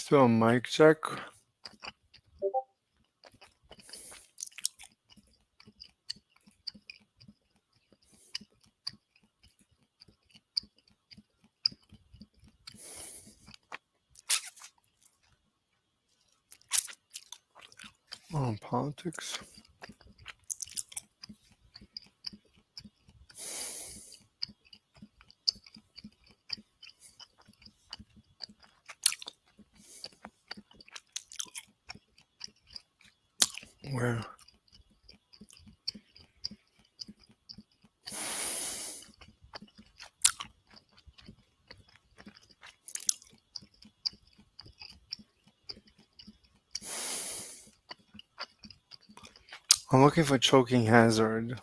do a mic check. On politics. Where? I'm looking for choking hazard.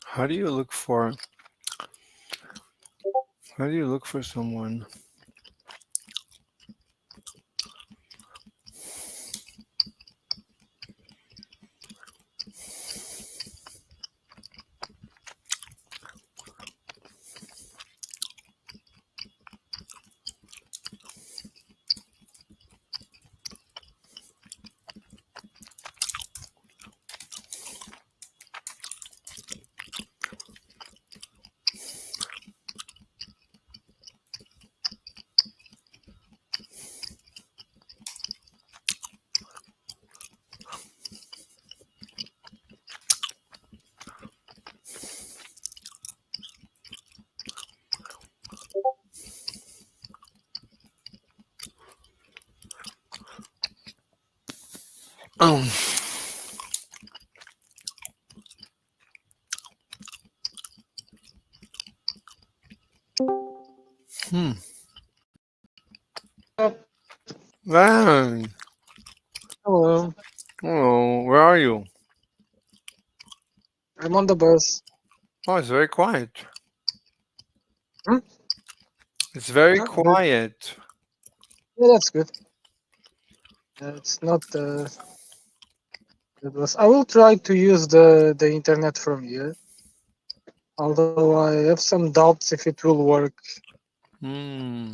How do you look for? How do you look for someone? Um. Hmm. Man. Hello, Hello. Where are you? I'm on the bus. Oh, it's very quiet. Hmm? It's very Good. quiet. Yeah, that's good. It's not the bus. I will try to use the internet from here, although I have some doubts if it will work. Hmm.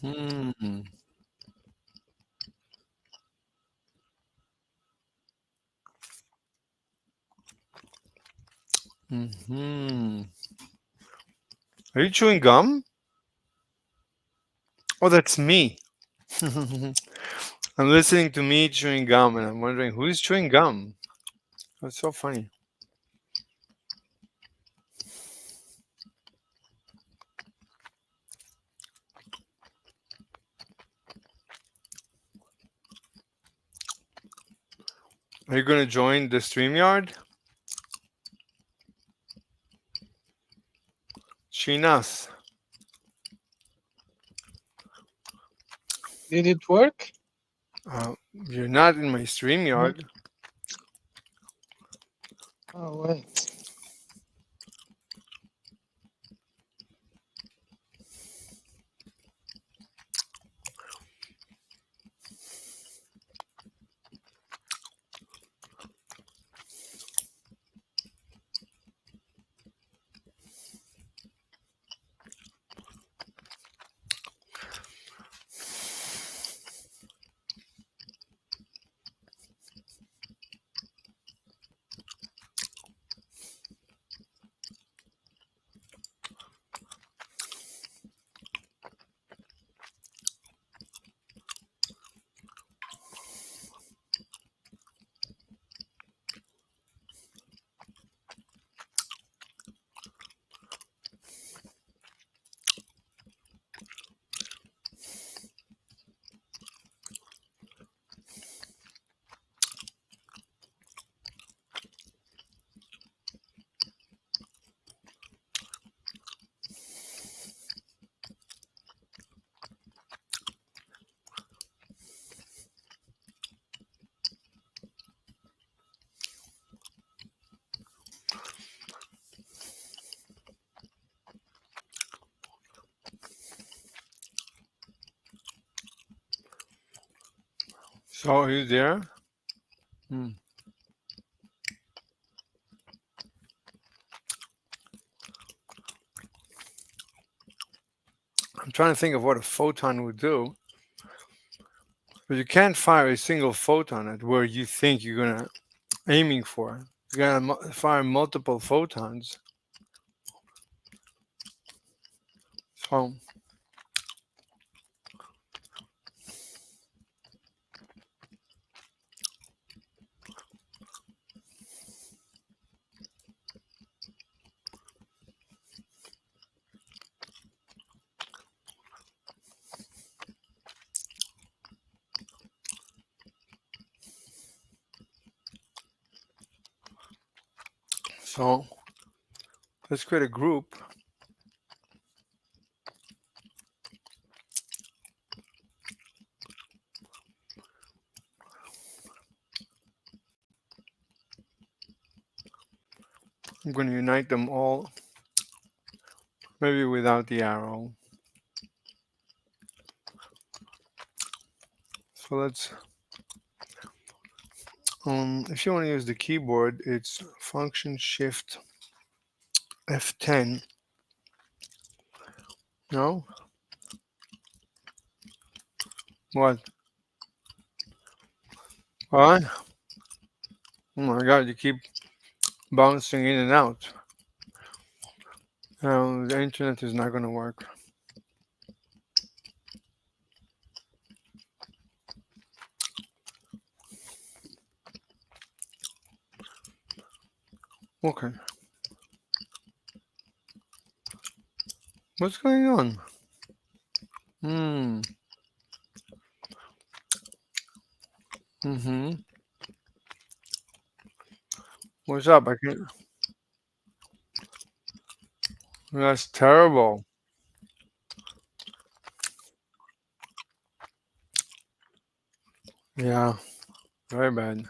Hmm. Hmm. Are you chewing gum? Oh, that's me. I'm listening to me chewing gum, and I'm wondering who's chewing gum. That's so funny. Are you gonna join the StreamYard? Chinas. Did it work? You're not in my Mhm. StreamYard. Oh wait. So are you there? Hmm. I'm trying to think of what a photon would do, but you can't fire a single photon at where you think you're gonna aiming for. You gotta fire multiple photons. So so let's create a group. I'm going to unite them all, maybe without the arrow. So let's, if you want to use the keyboard, it's function shift F10. No? What? What? Oh my god, you keep bouncing in and out. The internet is not going to work. Okay. What's going on? Hmm. Mm-hmm. What's up? I can. That's terrible. Yeah, very bad.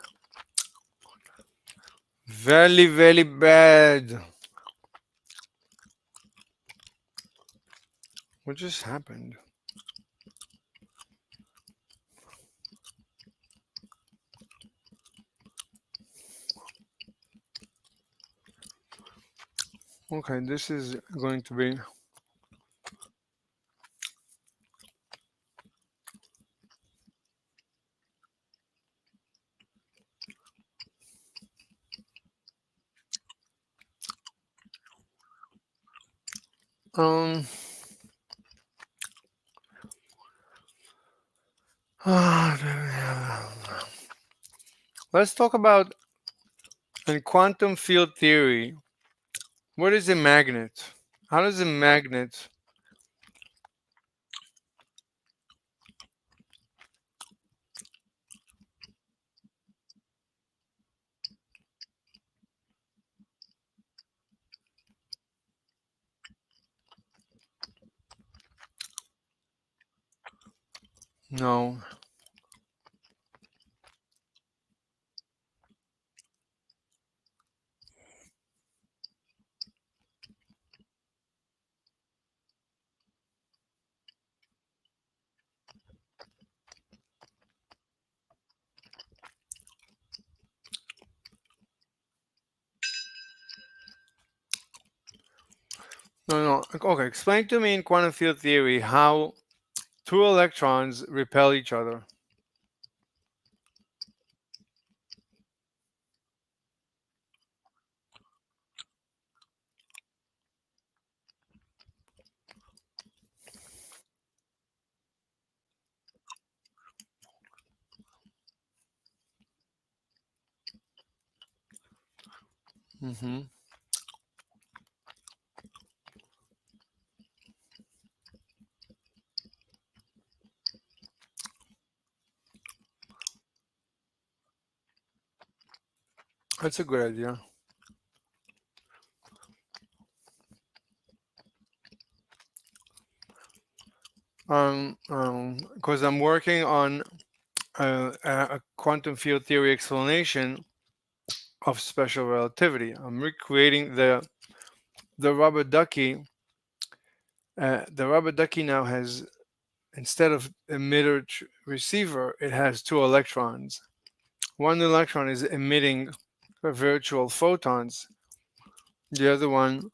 Very, very bad. What just happened? Okay, this is going to be. Um. Let's talk about in quantum field theory. What is a magnet? How does a magnet? No. No, no. Okay, explain to me in quantum field theory how two electrons repel each other. Mm-hmm. That's a good idea. Because I'm working on a quantum field theory explanation of special relativity. I'm recreating the rubber ducky. The rubber ducky now has instead of emitter receiver, it has two electrons. One electron is emitting virtual photons. The other one,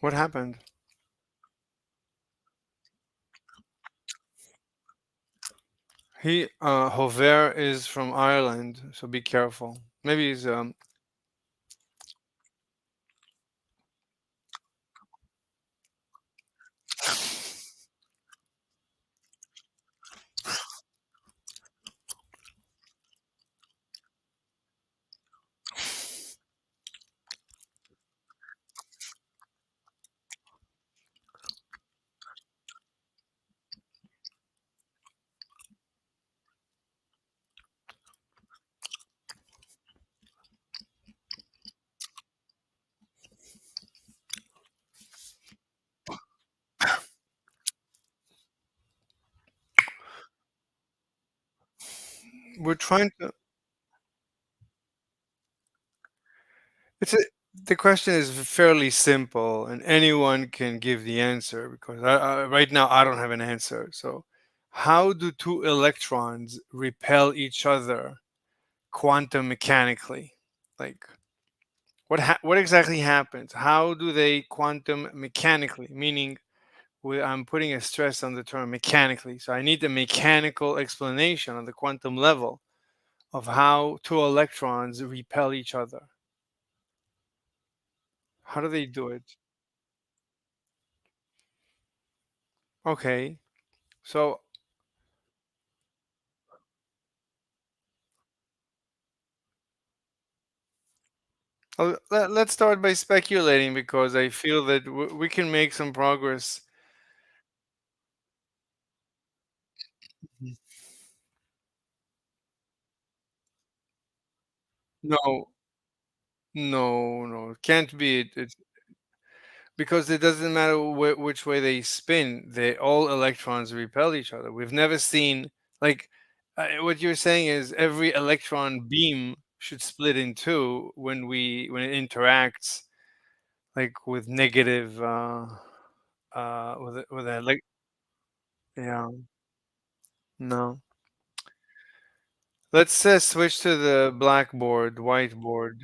what happened? He Hover is from Ireland, so be careful. Maybe he's we're trying to. It's a, the question is fairly simple, and anyone can give the answer because right now I don't have an answer. So, how do two electrons repel each other quantum mechanically? Like, what exactly happens? How do they quantum mechanically? Meaning, I'm putting a stress on the term mechanically. So I need a mechanical explanation on the quantum level of how two electrons repel each other. How do they do it? Okay, so let's start by speculating because I feel that we can make some progress. Mhm. No, no, it can't be. It's because it doesn't matter which way they spin. They all electrons repel each other. We've never seen like what you're saying is every electron beam should split in two when it interacts like with negative with a like yeah no. Let's switch to the blackboard, whiteboard.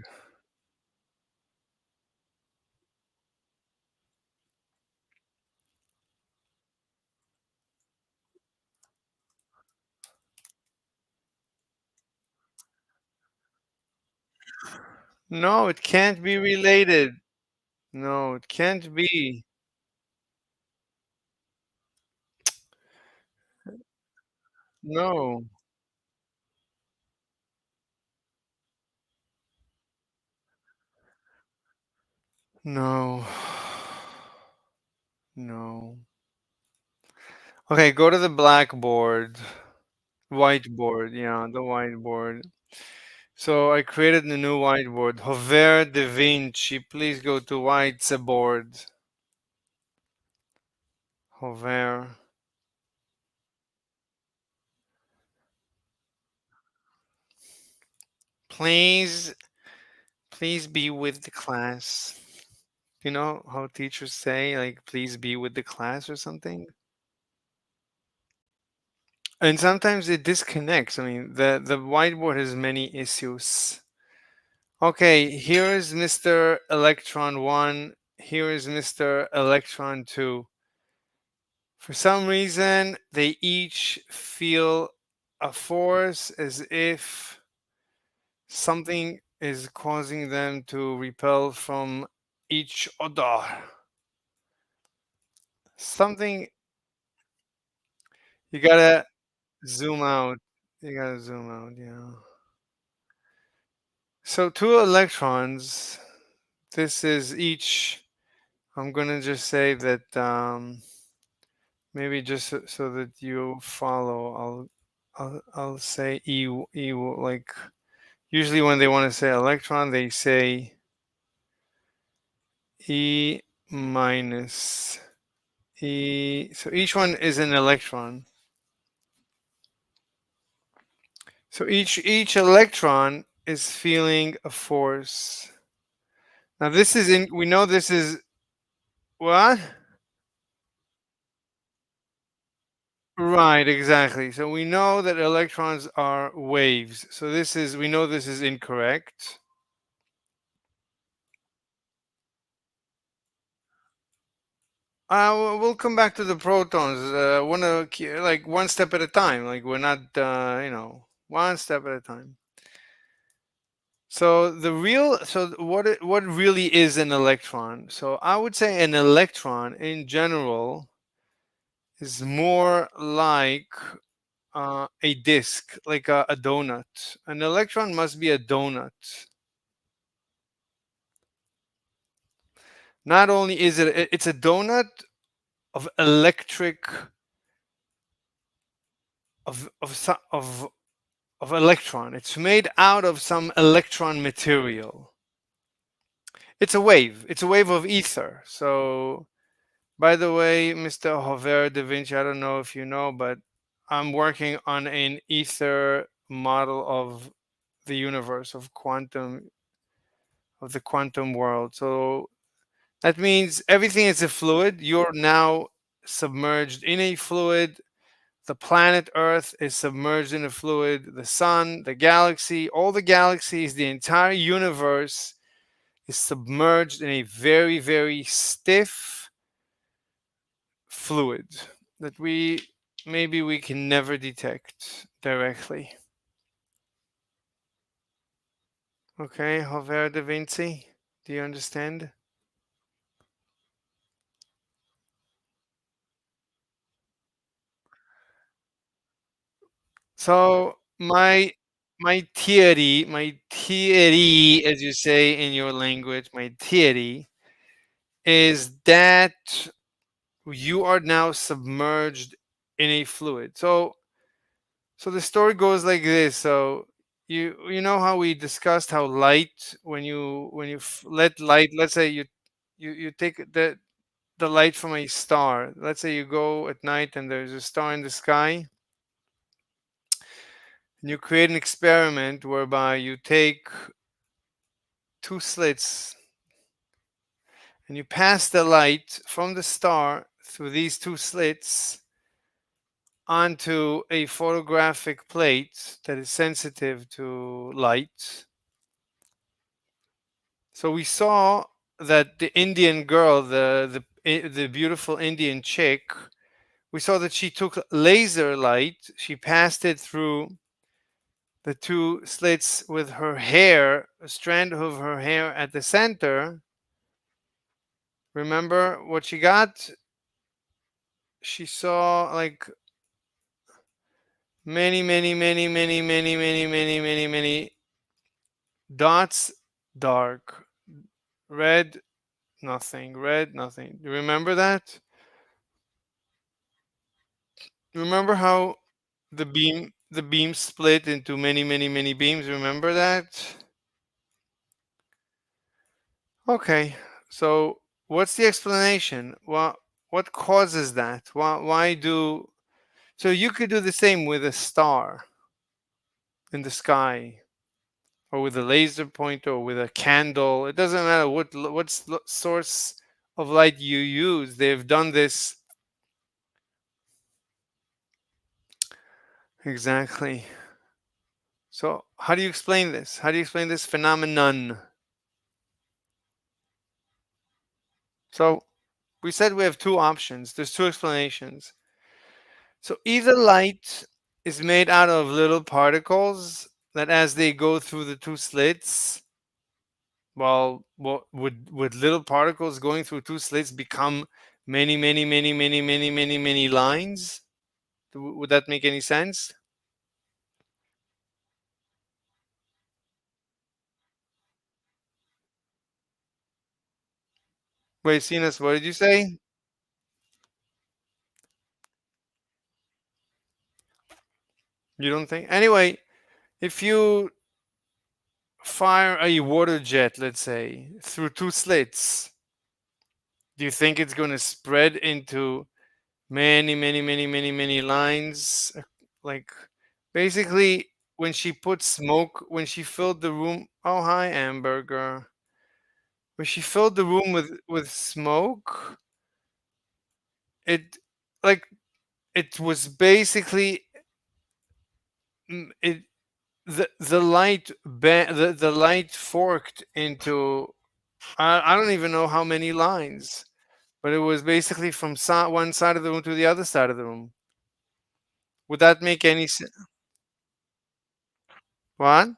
No, it can't be related. No, it can't be. No, no, no. Okay, go to the blackboard, whiteboard. Yeah, the whiteboard. So I created a new whiteboard. Hover Da Vinci. Please go to whiteboard. Hover. Please, please be with the class. You know how teachers say, like, please be with the class or something? And sometimes it disconnects. I mean, the whiteboard has many issues. Okay, here is Mr. Electron 1. Here is Mr. Electron 2. For some reason, they each feel a force as if something is causing them to repel from each other. Something you gotta zoom out. You gotta zoom out, yeah. So two electrons, this is each, I'm gonna just say that maybe just so that you follow, I'll say E like usually when they want to say electron, they say E minus E. So each one is an electron. So each electron is feeling a force. Now this is in. We know this is what? Right, exactly. So we know that electrons are waves. So this is, we know this is incorrect. We'll come back to the protons. Like one step at a time. Like we're not, one step at a time. So what really is an electron? So I would say an electron in general is more like a disk, like a donut. An electron must be a donut. Not only is it's a donut of electric of electron. It's made out of some electron material. It's a wave. It's a wave of ether. So, by the way, Mr. Hover da Vinci, I don't know if you know, but I'm working on an ether model of the universe, of the quantum world. So that means everything is a fluid. You're now submerged in a fluid. The planet Earth is submerged in a fluid. The sun, the galaxy, all the galaxies, the entire universe is submerged in a very, very stiff fluid that we can never detect directly. Okay, Hover da Vinci, do you understand? So my theory, as you say in your language, my theory is that you are now submerged in a fluid. So the story goes like this. So you know how we discussed how light, let light, let's say you take the light from a star. Let's say you go at night and there's a star in the sky, and you create an experiment whereby you take two slits and you pass the light from the star through these two slits onto a photographic plate that is sensitive to light. So we saw that the Indian girl, the beautiful Indian chick, we saw that she took laser light, she passed it through the two slits with her hair, a strand of her hair at the center. Remember what she got? She saw like many, many, many, many, many, many, many, many, many dots, dark, red, nothing, red, nothing. Do you remember that? Remember how the beam split into many, many, many beams? Remember that? Okay. So what's the explanation? What causes that? Why do so you could do the same with a star in the sky, or with a laser pointer, or with a candle. It doesn't matter what source of light you use. They've done this exactly. So how do you explain this? How do you explain this phenomenon? So we said we have two options. There's two explanations. So either light is made out of little particles that, as they go through the two slits, well, what would little particles going through two slits become many, many, many, many, many, many, many lines? Would that make any sense? Wait, Sinus, what did you say? You don't think? Anyway, if you fire a water jet, let's say, through two slits, Do you think it's going to spread into many, many, many, many, many lines? Like, basically, when she put smoke, when she filled the room. Oh, hi, Hamburger. When she filled the room with smoke, it like it was basically it the light the light forked into I don't even know how many lines, but it was basically from one side of the room to the other side of the room. Would that make any sense? What?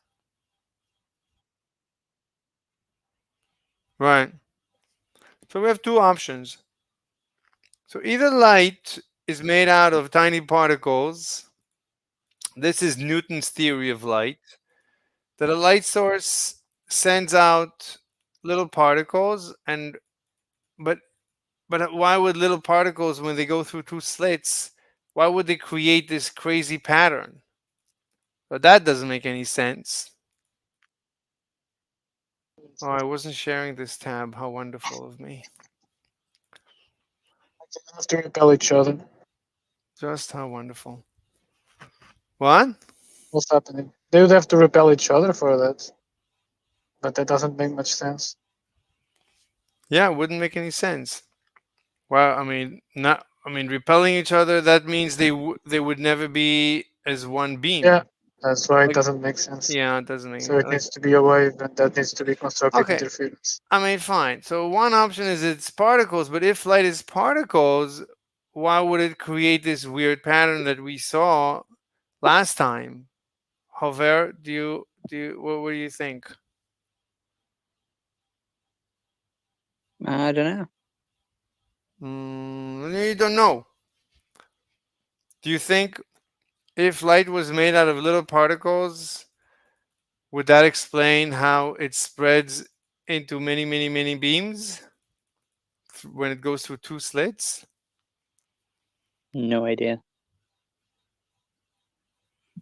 Right. So we have two options. So either light is made out of tiny particles. This is Newton's theory of light, that a light source sends out little particles, and but why would little particles, when they go through two slits, why would they create this crazy pattern? But that doesn't make any sense. Oh, I wasn't sharing this tab. How wonderful of me. They have to repel each other. Just how wonderful. What? What's happening? They would have to repel each other for that, but that doesn't make much sense. Yeah, it wouldn't make any sense. Well, I mean, not. I mean, repelling each other. That means they would never be as one beam. Yeah, that's why it Like, doesn't make sense. yeah, it doesn't make So it like. needs to be a wave, and that needs to be constructive Okay, interference. I mean, fine. So one option is it's particles, but if light is particles, why would it create this weird pattern that we saw last time? Hover, what do you think? I don't know. You don't know. Do you think if light was made out of little particles, would that explain how it spreads into many, many, many beams when it goes through two slits? No idea.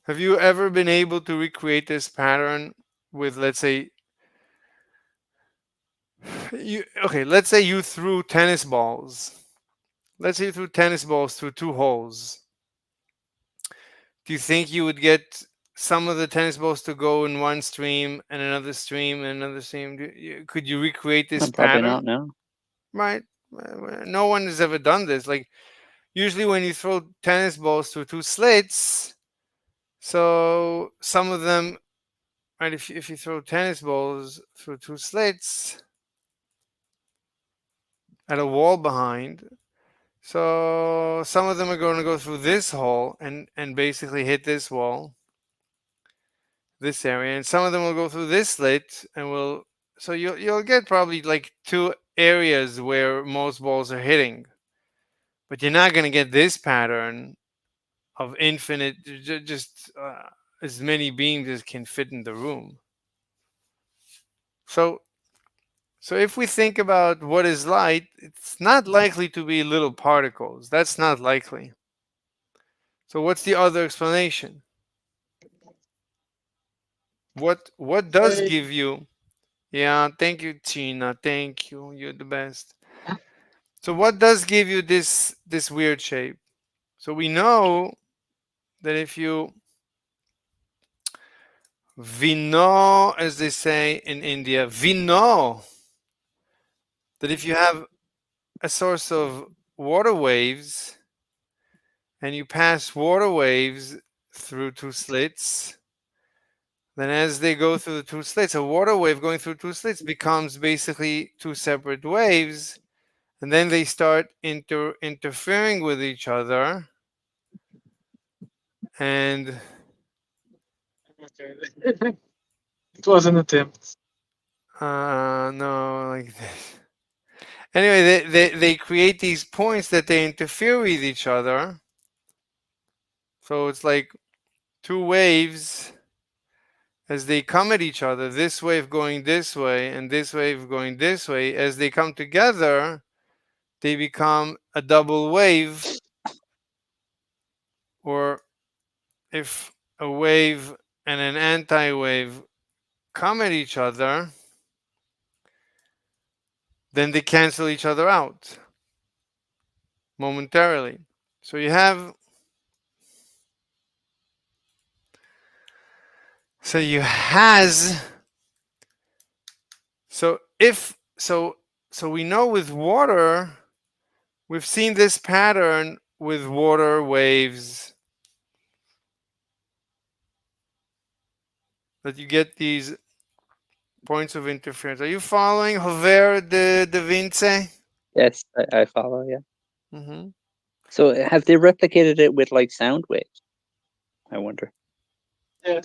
Have you ever been able to recreate this pattern with, let's say, let's say you threw tennis balls. Let's say you threw tennis balls through two holes. Do you think you would get some of the tennis balls to go in one stream and another stream and another stream? Could you recreate this Probably pattern? not. No. Right. No one has ever done this. Like, usually when you throw tennis balls through two slits, so some of them, right? If you throw tennis balls through two slits at a wall behind, so some of them are going to go through this hole and basically hit this wall, this area, and some of them will go through this slit and will. So you'll get probably like two areas where most balls are hitting, but you're not going to get this pattern of infinite, just as many beams as can fit in the room. So if we think about what is light, it's not likely to be little particles. That's not likely. So what's the other explanation? What does give you? Yeah, thank you, Tina. Thank you. You're the best. So what does give you this weird shape? So we know that if you we know, as they say in India, we know that if you have a source of water waves and you pass water waves through two slits, then as they go through the two slits, a water wave going through two slits becomes basically two separate waves, and then they start interfering with each other, and Okay. It was an attempt. no, like this. Anyway, they create these points that they interfere with each other. So it's like two waves as they come at each other, this wave going this way and this wave going this way. As they come together, they become a double wave. Or if a wave and an anti-wave come at each other, then they cancel each other out momentarily. So you have so you has so if so so we know with water we've seen this pattern with water waves that you get these points of interference. Are you following Hover de Vinci? Yes, I follow. Yeah. Hmm. So have they replicated it with like sound waves? I wonder. Yeah.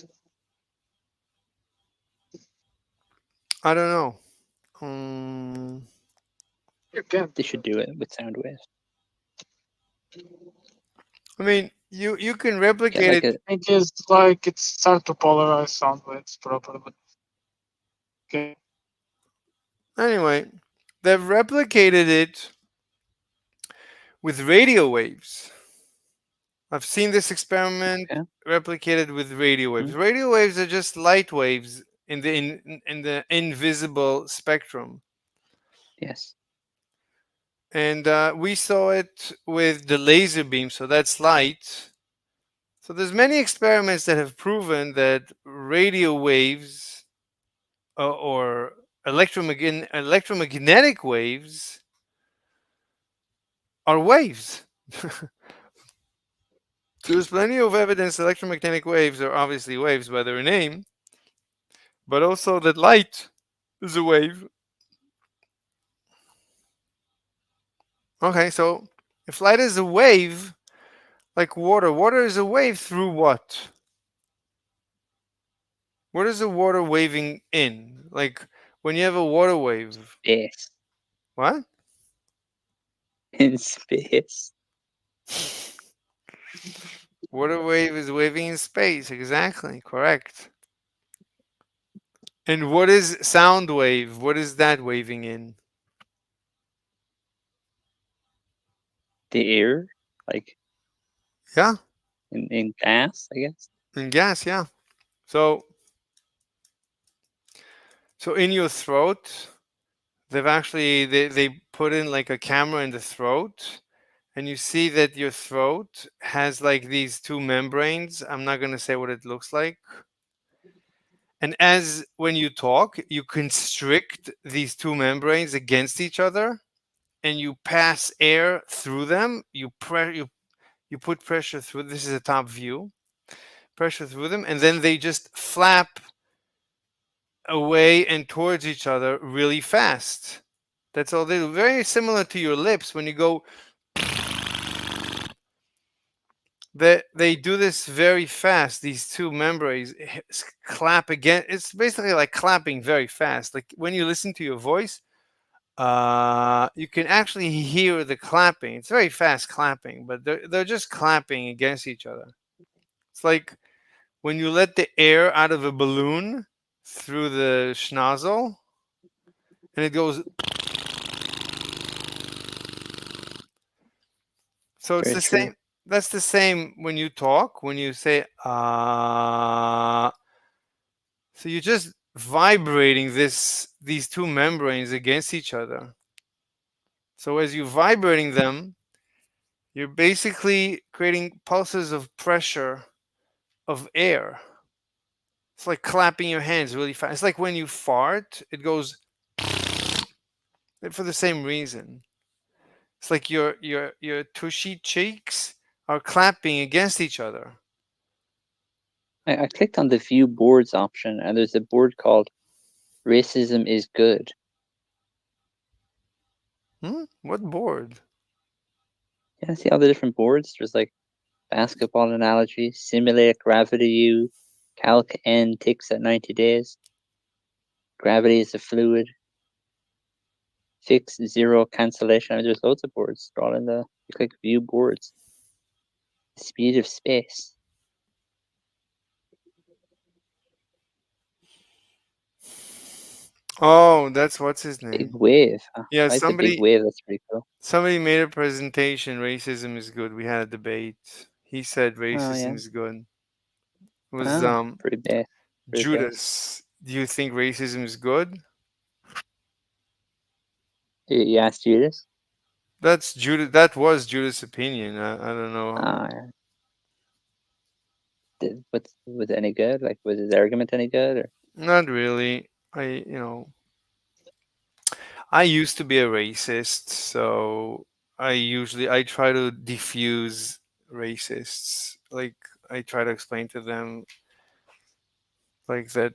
I don't know. Um, You can. They should do it with sound waves. I mean, you can Get replicate like it. a It is like it's start to polarize sound waves properly. Okay. Anyway, they've replicated it with radio waves. I've seen this experiment okay. replicated with radio waves. Mm, Radio waves are just light waves in the invisible spectrum, yes. and we saw it with the laser beam. So that's light. So there's many experiments that have proven that radio waves or electromagnetic waves are waves. So there's plenty of evidence electromagnetic waves are obviously waves by their name, but also that light is a wave. Okay, so if light is a wave, like water, water is a wave through what? What is the water waving in? Like when you have a water wave, Space. what? In space. Water wave is waving in space, exactly, correct. And what is sound wave? What is that waving in? The air, like Yeah, in gas, I guess. in gas, yeah. So so in your throat, they put in like a camera in the throat, and you see that your throat has like these two membranes. I'm not going to say what it looks like. And as when you talk, you constrict these two membranes against each other and you pass air through them. You put pressure through. This is a top view. Pressure through them, and then they just flap away and towards each other really fast. That's all they do. Very similar to your lips when you go. They do this very fast. These two membranes clap again. It's basically like clapping very fast. Like when you listen to your voice, you can actually hear the clapping. It's very fast clapping, but they're just clapping against each other. It's like when you let the air out of a balloon through the schnozzle, and it goes. So it's Very the true. same. That's the same when you talk. When you say so you're just vibrating these two membranes against each other. So as you're vibrating them, you're basically creating pulses of pressure of air. It's like clapping your hands really fast. It's like when you fart, it goes for the same reason. It's like your tushy cheeks are clapping against each other. I clicked on the view boards option, and there's a board called "Racism is Good." What board? Yeah, see all the different boards. There's like basketball analogy, simulate gravity U, calc n ticks at 90 days, gravity is a fluid, fix zero cancellation. I mean, there's loads of boards. They're all in the, you click view boards. Speed of space. Oh, that's what's his Big name. wave. Huh? Yeah, I like the big wave. That's pretty cool. somebody made a presentation. Racism is good. We had a debate. He said Oh racism yeah. is good. It was Ah, pretty bad. Pretty bad. Judas. Do you think racism is good? You asked Judas. That's Judas. That was Judas' opinion. I don't know. Yeah. Was it any good? Like, was his argument any good? Or Not really. I used to be a racist, so I try to diffuse racists. Like I try to explain to them like that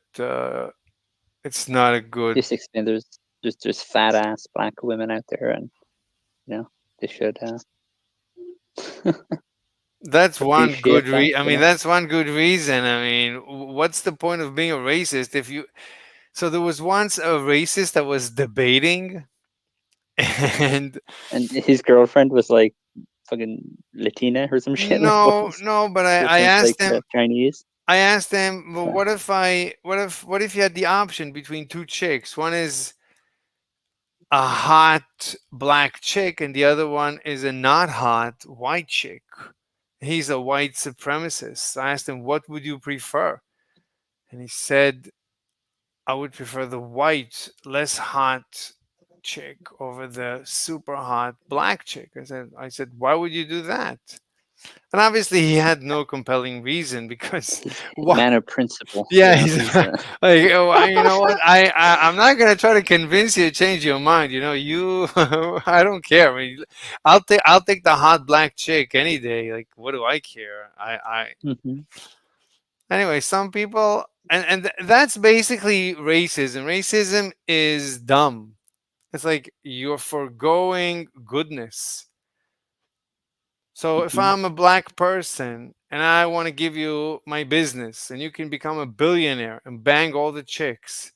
it's not a good. just explain there's fat ass black women out there, and they should That's one appreciate good that. I mean, that's one good reason. I mean, what's the point of being a racist if you? So there was once a racist that was debating, and And his girlfriend was like fucking Latina or some shit. Like what no, was no, but this one's like Chinese? I asked him, well, Yeah. what if you had the option between two chicks? One is a hot black chick, and the other one is a not hot white chick. He's a white supremacist. I asked him, what would you prefer? And he said, I would prefer the white, less hot chick over the super hot black chick. I said, why would you do that? And obviously, he had no compelling reason because, He's a why? man of principle. Yeah, He's, like, oh, you know what? I'm not gonna try to convince you to change your mind. I don't care. I mean, I'll take the hot black chick any day. Like, what do I care? Mhm. Anyway. Some people, and that's basically racism. Racism is dumb. It's like you're foregoing goodness. So if Mhm. I'm a black person and I want to give you my business and you can become a billionaire and bang all the chicks,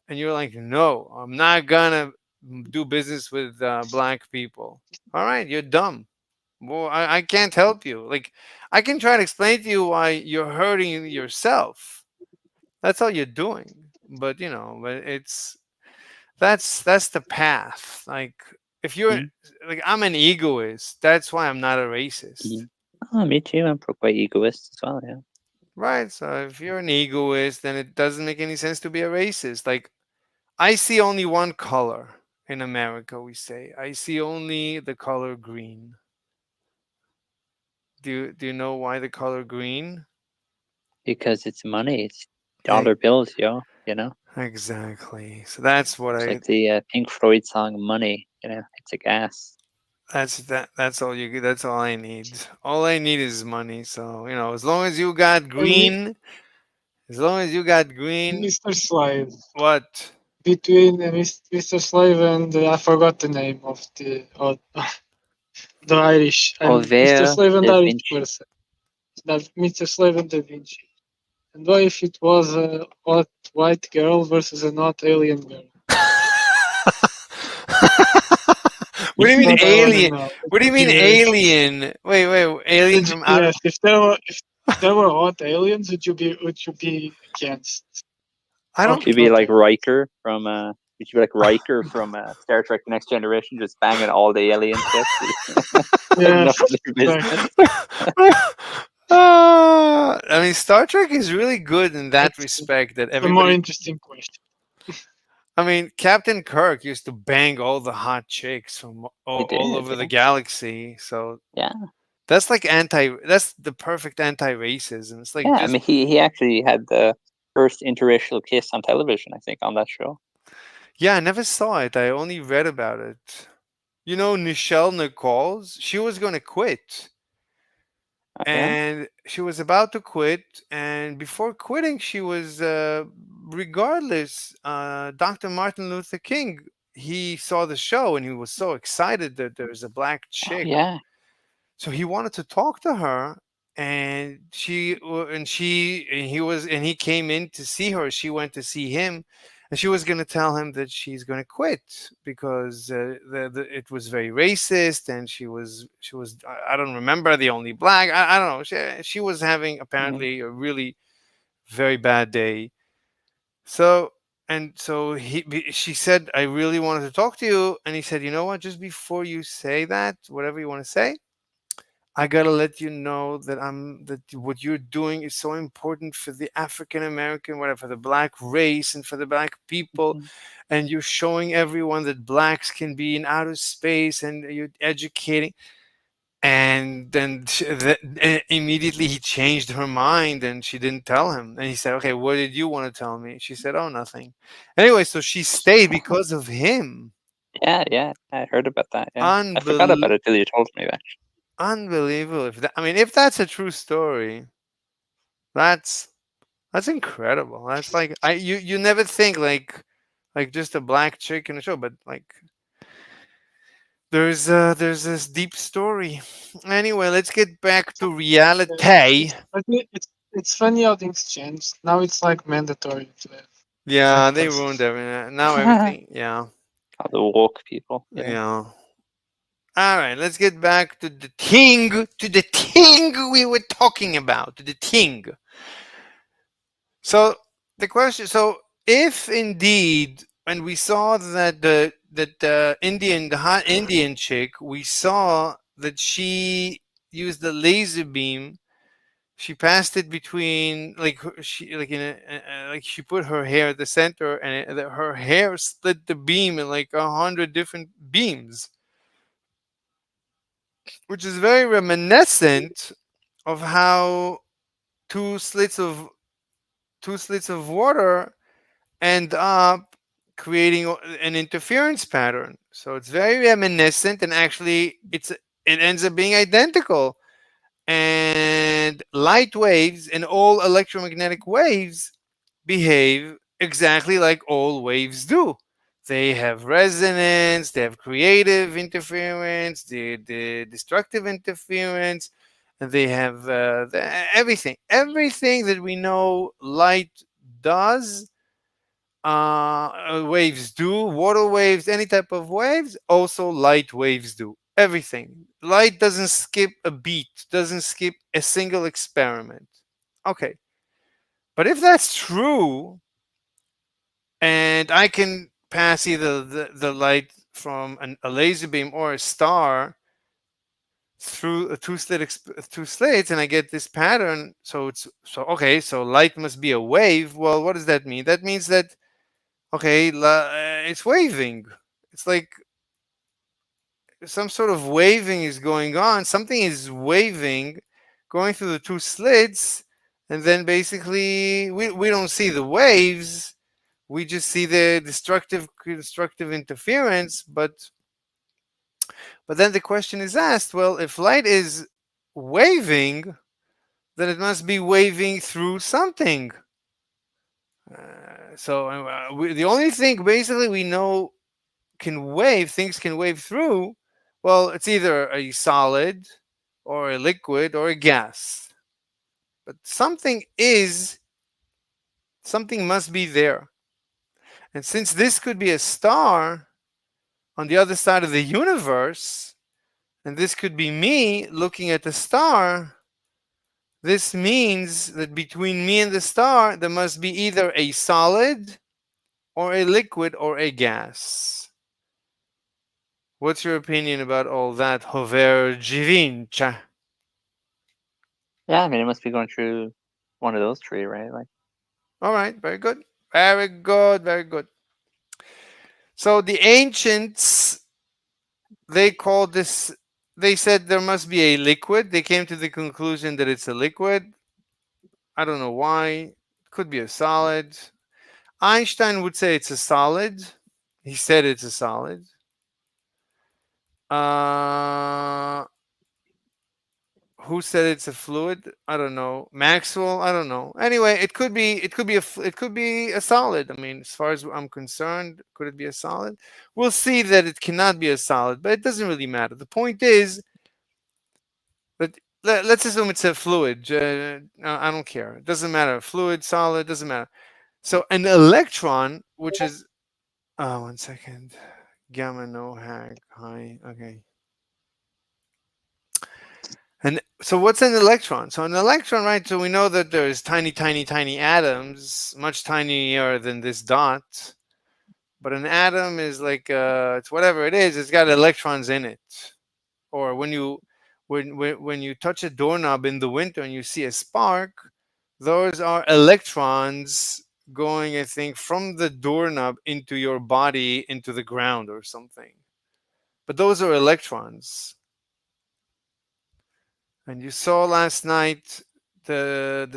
and you're like, no, I'm not gonna do business with black people. All right, you're dumb. Well, I can't help you. Like, I can try to explain to you why you're hurting yourself. That's all you're doing. But that's the path. Like, if you're Mhm. like, I'm an egoist. That's why I'm not a racist. Mhm. Oh, me too. I'm quite egoist as well. Yeah. Right. So if you're an egoist, then it doesn't make any sense to be a racist. Like, I see only one color in America, we say. I see only the color green. Do you know why the color green? Because it's money. It's E- dollar bills, yo. You know, Exactly. So that's what it's I like the Pink Floyd song "Money." It's a gas. that's all I need. All I need is money. So, as long as you got And green, as long as you got green, Mr. Slave. what? Between Mr. Slave and I forgot the name of the Irish. Mr. Ovea Slave and Da Irish Vinci. person. That Mr. Slave and Da Vinci. And what if it was a hot white girl versus a not alien girl? What do you That's mean what I want to alien? know. What do you mean Curious. alien? Wait, alien from outer? Yes, if there were hot aliens, would you be against? I don't. Would you be like Riker from Would you be like Riker from Star Trek: The Next Generation, just banging all the alien chicks? Yeah, None of their exactly. business. I mean, Star Trek is really good in that That's respect. That a more everybody. interesting question. I mean, Captain Kirk used to bang all the hot chicks from He all did, over the galaxy. So yeah. that's like anti. That's the perfect anti-racism. It's like Yeah, I just. mean, he actually had the first interracial kiss on television, I think, on that show. Yeah, I never saw it. I only read about it. Nichelle Nichols. She was going to quit. Yeah. And she was about to quit, and before quitting she was regardless, Dr. Martin Luther King, he saw the show and he was so excited that there's a black Oh, chick, yeah. so he wanted to talk to her. And he came in to see her. She went to see him, and she was going to tell him that she's going to quit because it was very racist, and she was I don't remember, the only black. I don't know. She was having Mhm. apparently a really very bad day. So she said, I really wanted to talk to you, and he said, you know what? Just before you say that, whatever you want to say, I gotta let you know that what you're doing is so important for the African American, whatever, for the black race and for the black people, Mhm. and you're showing everyone that blacks can be in outer space, and you're educating. And then immediately he changed her mind, and she didn't tell him. And he said, "Okay, what did you want to tell me?" She said, "Oh, nothing." Anyway, so she stayed because of him. Yeah, I heard about that. Yeah, I forgot Unbel- about it till you told me. Actually, Unbelievable. If that, I mean, if that's a true story, that's that's incredible. That's like you never think like just a black chick in a show, but like there's this deep story. Anyway, let's get back to reality. It's funny how things changed. Now it's like mandatory to have Yeah, black they ruined classes. everything. Now all everything. Yeah, the woke people. Yeah. yeah. All right, let's get back to the thing we were talking about, to the thing. So the question, so if indeed, and we saw that the hot Indian chick, we saw that she used the laser beam. She passed it between she like like she put her hair at the center, and her hair split the beam in like 100 different beams, which is very reminiscent of how two slits of two slits of water end up creating an interference pattern. So it's very reminiscent, and actually it ends up being identical. And light waves and all electromagnetic waves behave exactly like all waves do. They have resonance, they have creative interference, the destructive interference, and they have everything that we know light does. Waves do, water waves, any type of waves, also light waves do. Everything. Light doesn't skip a beat, doesn't skip a single experiment. Okay. But if that's true, and I can pass either the light from a laser beam or a star through a two slits, and I get this pattern, so okay, so light must be a wave. Well, what does that mean? That means that okay, it's waving. It's like some sort of waving is going on. Something is waving, going through the two slits, and then basically we don't see the waves. We just see the destructive interference. But then the question is asked: well, if light is waving, then it must be waving through something. The only thing basically we know things can wave through, well, it's either a solid or a liquid or a gas. But something must be there. And since this could be a star on the other side of the universe, and this could be me looking at the star, this means that between me and the star, there must be either a solid or a liquid or a gas. What's your opinion about all that, Hover Givincha? Yeah, I mean, it must be going through one of those three, right? Like, All right, very good. Very good, very good. So the ancients, they called this, they said there must be a liquid. They came to the conclusion that it's a liquid. I don't know why. Could be a solid. Einstein would say it's a solid. He said it's a solid. Uh, who said it's a fluid? I don't know. Maxwell? I don't know. Anyway, it could be a solid. I mean, as far as I'm concerned, could it be a solid? We'll see that it cannot be a solid, but it doesn't really matter. The point is that let's assume it's a fluid. I don't care. It doesn't matter. Fluid, solid, doesn't matter. So an electron, which is one second. Gamma no hag. Hi. Okay. And so what's an electron? So an electron, right? So we know that there's tiny, tiny, tiny atoms, much tinier than this dot. But an atom is like it's whatever it is, it's got electrons in it. Or when you touch a doorknob in the winter and you see a spark, those are electrons going, I think, from the doorknob into your body into the ground or something. But those are electrons. And you saw last night the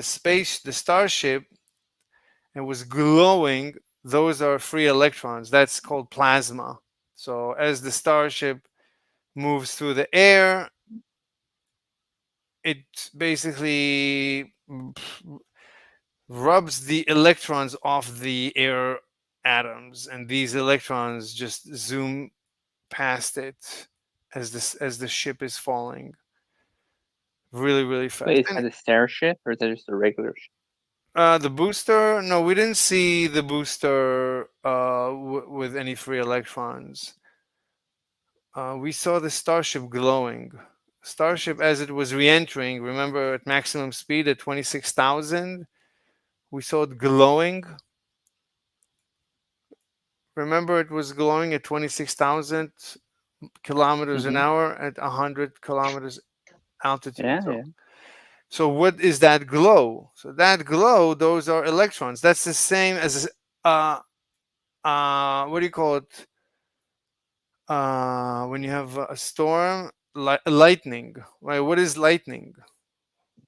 starship, and was glowing. Those are free electrons. That's called plasma. So as the starship moves through the air, it basically rubs the electrons off the air atoms, and these electrons just zoom past it as the ship is falling really, really fast. Wait, is that a starship or is that just a regular ship? The booster, no, we didn't see the booster with any free electrons. We saw the starship glowing. Starship, as it was re-entering, remember, at maximum speed at 26,000, we saw it glowing. Remember, it was glowing at 26,000 kilometers an Mhm. hour at 100 kilometers altitude. Yeah, So, yeah. so what is that glow? So that glow, those are electrons. That's the same as what do you call it? When you have a storm, lightning. Right? What is lightning?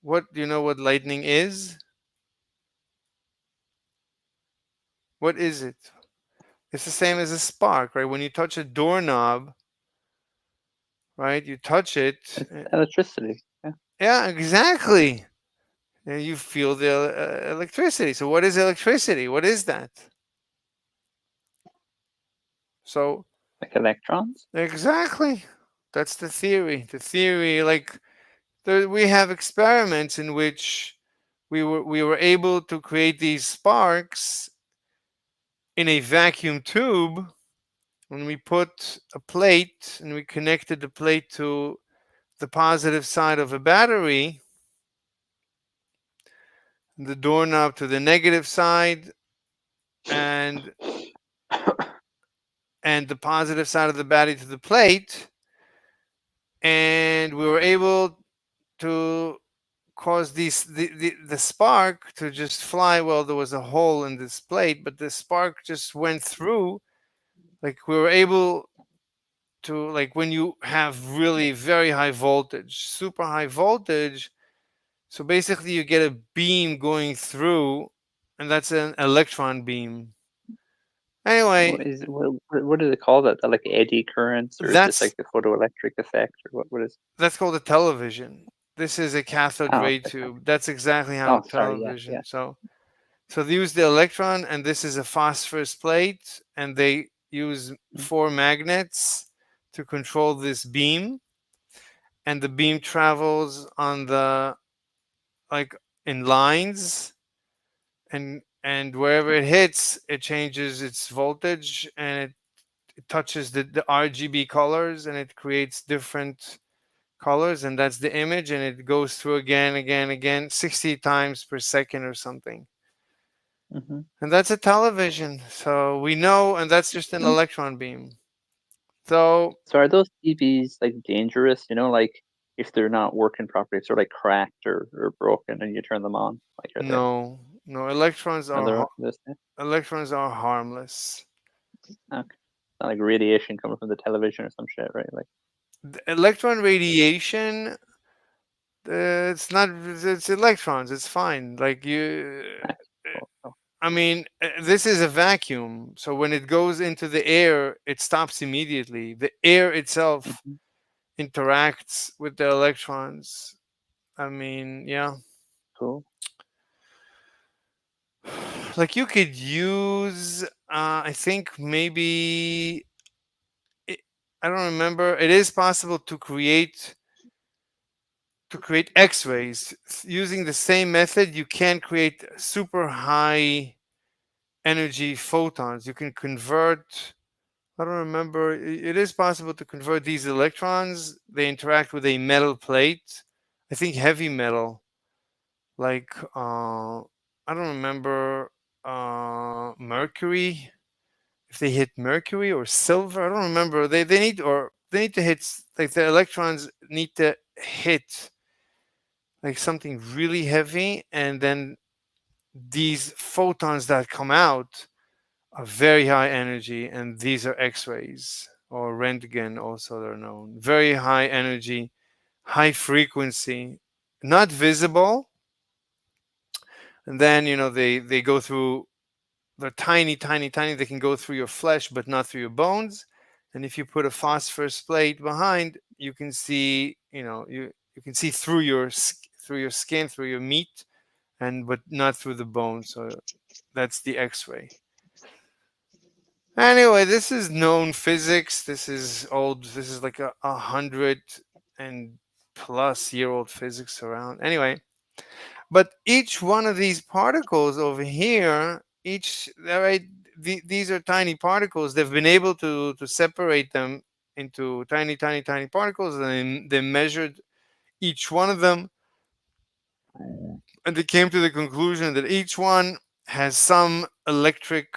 What do you know? What lightning is? What is it? It's the same as a spark, right? When you touch a doorknob, right? You touch it. It's electricity. Yeah. Yeah, exactly. And you feel the electricity. So what is electricity? What is that? So Like electrons? exactly. That's the theory. The theory, like we have experiments in which we were able to create these sparks in a vacuum tube when we put a plate and we connected the plate to the positive side of a battery, the doorknob to the negative side, and the positive side of the battery to the plate, and we were able to cause the spark to just fly. Well, there was a hole in this plate, but the spark just went through. Like we were able to, like when you have really very high voltage, super high voltage, so basically you get a beam going through, and that's an electron beam. Anyway, What do they call that? That like eddy currents, or is this that's like the photoelectric effect, or what is? that's called a television. This is a cathode Oh, ray tube. That's exactly how oh, sorry. Yeah, yeah. television. So they use the electron, and this is a phosphorus plate, and they use Mm. 4 magnets to control this beam, and the beam travels on the, like, in lines, and wherever it hits, it changes its voltage, and it touches the RGB colors, and it creates different colors, and that's the image, and it goes through again, again, again, 60 times per second or something. Mm-hmm. And that's a television. So we know, and that's just an Mm. electron beam. So So are those TVs like dangerous? You know, like if they're not working properly, if they're like cracked or broken, and you turn them on, like are they? no, no, electrons Are are there this? electrons are harmless. Okay. Not like radiation coming from the television or some shit, right? Like, The electron radiation, it's not, it's electrons. It's fine. Like you, ah, cool. I mean, this is a vacuum. So when it goes into the air, it stops immediately. The air itself Mm-hmm. interacts with the electrons. I mean, yeah. Cool. Like you could use, I think maybe, it, I don't remember. It is possible to create X-rays using the same method. You can create super high energy photons. You can convert. I don't remember. It is possible to convert these electrons. They interact with a metal plate. I think heavy metal, like I don't remember, mercury. If they hit mercury or silver, I don't remember. They need to hit, like the electrons need to hit like something really heavy, and then these photons that come out are very high energy, and these are X-rays or Röntgen, also they're known. Very high energy, high frequency, not visible. And then they go through. They're tiny, tiny, tiny. They can go through your flesh, but not through your bones. And if you put a phosphorus plate behind, you can see, you can see through through your skin, through your meat, and but not through the bone. So that's the X-ray. Anyway, this is known physics. This is old. This is like a 100+ year old physics around. Anyway, but each one of these particles over here, right, these are tiny particles. They've been able to separate them into tiny, tiny, tiny particles, and they measured each one of them, and they came to the conclusion that each one has some electric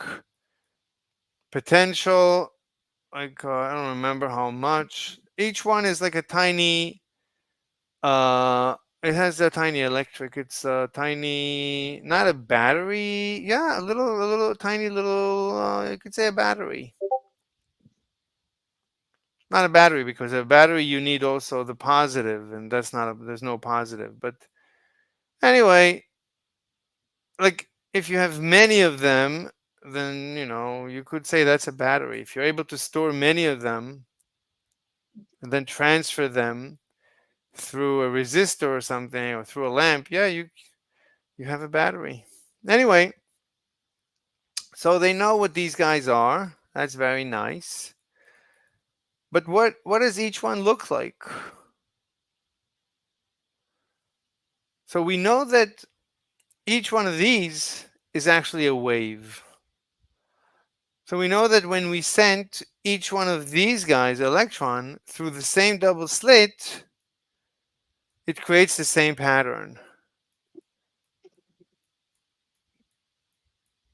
potential. Like I don't remember how much. Each one is like a tiny. It has a tiny electric. It's a tiny, not a battery. Yeah, a little, tiny little. You could say a battery. Not a battery, because a battery you need also the positive, and that's not. There's no positive. But anyway, like if you have many of them, then you could say that's a battery. If you're able to store many of them and then transfer them through a resistor or something, or through a lamp, yeah, you have a battery. Anyway, so they know what these guys are. That's very nice. But what does each one look like? So we know that each one of these is actually a wave. So we know that when we sent each one of these guys, electron, through the same double slit, it creates the same pattern.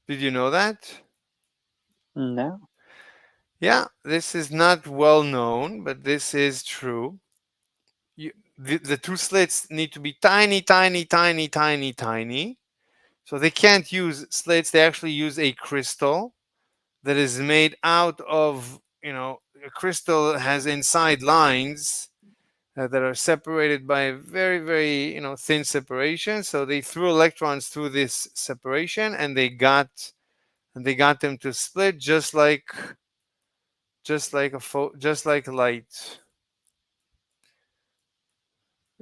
Did you know that? No. Yeah, this is not well known, but this is true. The two slits need to be tiny, tiny, tiny, tiny, tiny. So they can't use slits. They actually use a crystal that is made out of, a crystal that has inside lines that are separated by a very, very, thin separation. So they threw electrons through this separation, and they got them to split just like light.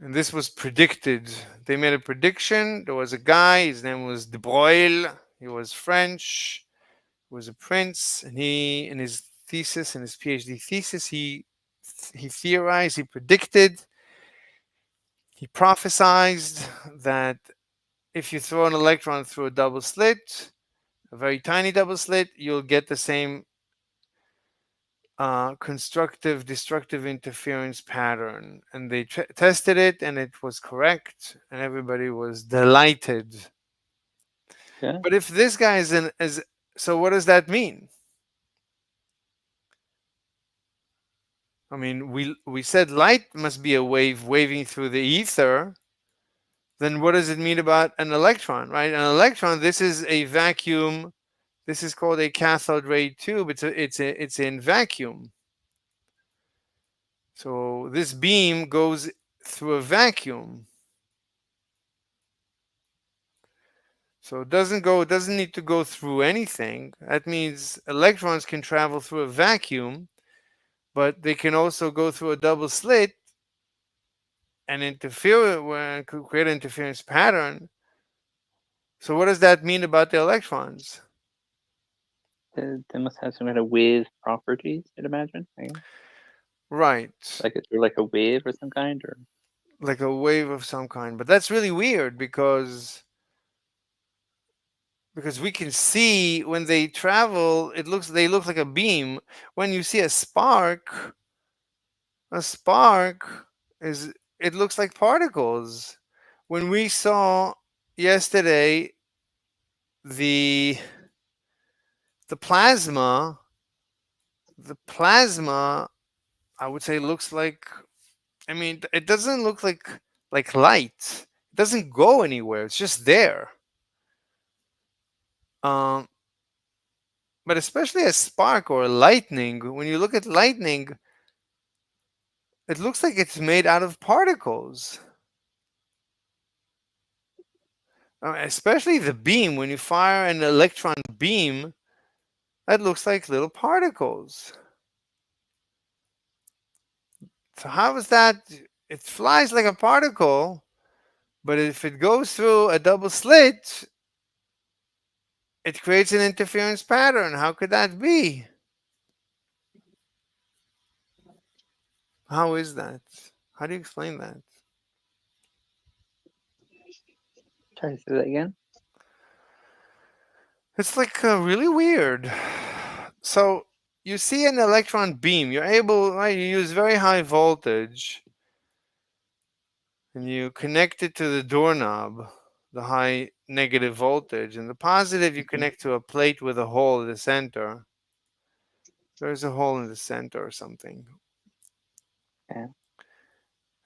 And this was predicted. They made a prediction. There was a guy, his name was de Broglie. He was French. He was a prince, and he, in his thesis, in his PhD thesis, he theorized, he predicted, he prophesied that if you throw an electron through a double slit, a very tiny double slit, you'll get the same constructive destructive interference pattern. And they tested it, and it was correct, and everybody was delighted. Yeah. But if this guy is so what does that mean? I mean, we said light must be a wave waving through the ether. Then what does it mean about an electron, right? An electron, this is a vacuum. This is called a cathode ray tube. It's in vacuum. So this beam goes through a vacuum. So it doesn't need to go through anything. That means electrons can travel through a vacuum, but they can also go through a double slit and interfere, create an interference pattern. So what does that mean about the electrons? They must have some kind of wave properties, I'd imagine. Right. Like a wave or some kind, or Like a wave of some kind. But that's really weird because we can see when they travel, they look like a beam. When you see a spark it looks like particles. When we saw yesterday the plasma, I would say looks like I mean, it doesn't look like light. It doesn't go anywhere. It's just there. Um, but especially a spark or a lightning, when you look at lightning, it looks like it's made out of particles. Especially the beam. When you fire an electron beam, that looks like little particles. So how is that? It flies like a particle, but if it goes through a double slit, it creates an interference pattern. How could that be? How is that? How do you explain that? Try to say that again. It's like really weird. So you see an electron beam. You're able, right? You use very high voltage, and you connect it to the doorknob, the high negative voltage, and the positive you connect to a plate with a hole in the center. There's a hole in the center or something. Yeah.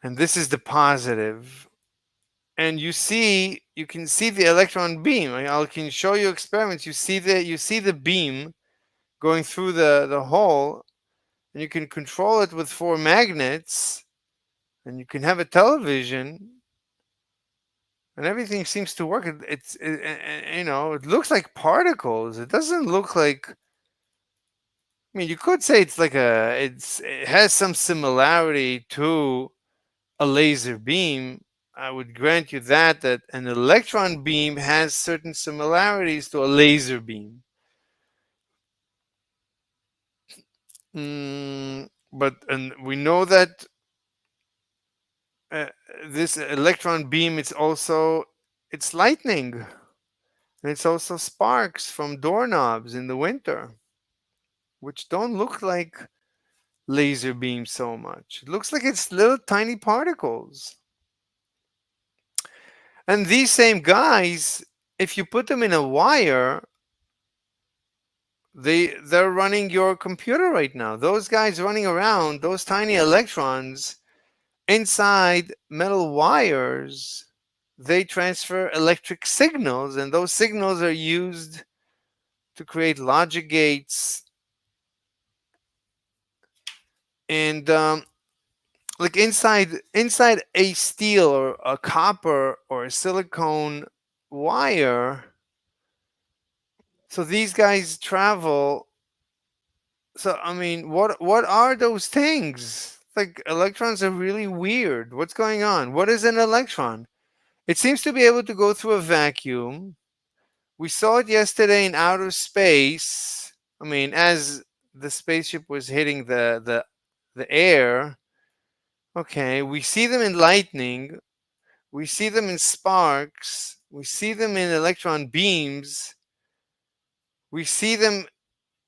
And this is the positive. And you can see the electron beam. I can show you experiments. You see the beam going through the hole, and you can control it with 4 magnets, and you can have a television, and everything seems to work. It looks like particles. It doesn't look like. I mean, you could say it's like it has some similarity to a laser beam. I would grant you that an electron beam has certain similarities to a laser beam. But we know that this electron beam, it's lightning, and it's also sparks from doorknobs in the winter, which don't look like laser beams so much. It looks like it's little tiny particles. And these same guys, if you put them in a wire, they're running your computer right now. Those guys running around, those tiny electrons inside metal wires, they transfer electric signals, and those signals are used to create logic gates. And like inside a steel or a copper or a silicone wire, so these guys travel. So I mean, what are those things? Like, electrons are really weird. What's going on? What is an electron? It seems to be able to go through a vacuum. We saw it yesterday in outer space. I mean, as the spaceship was hitting the air. Okay, we see them in lightning. We see them in sparks. We see them in electron beams. We see them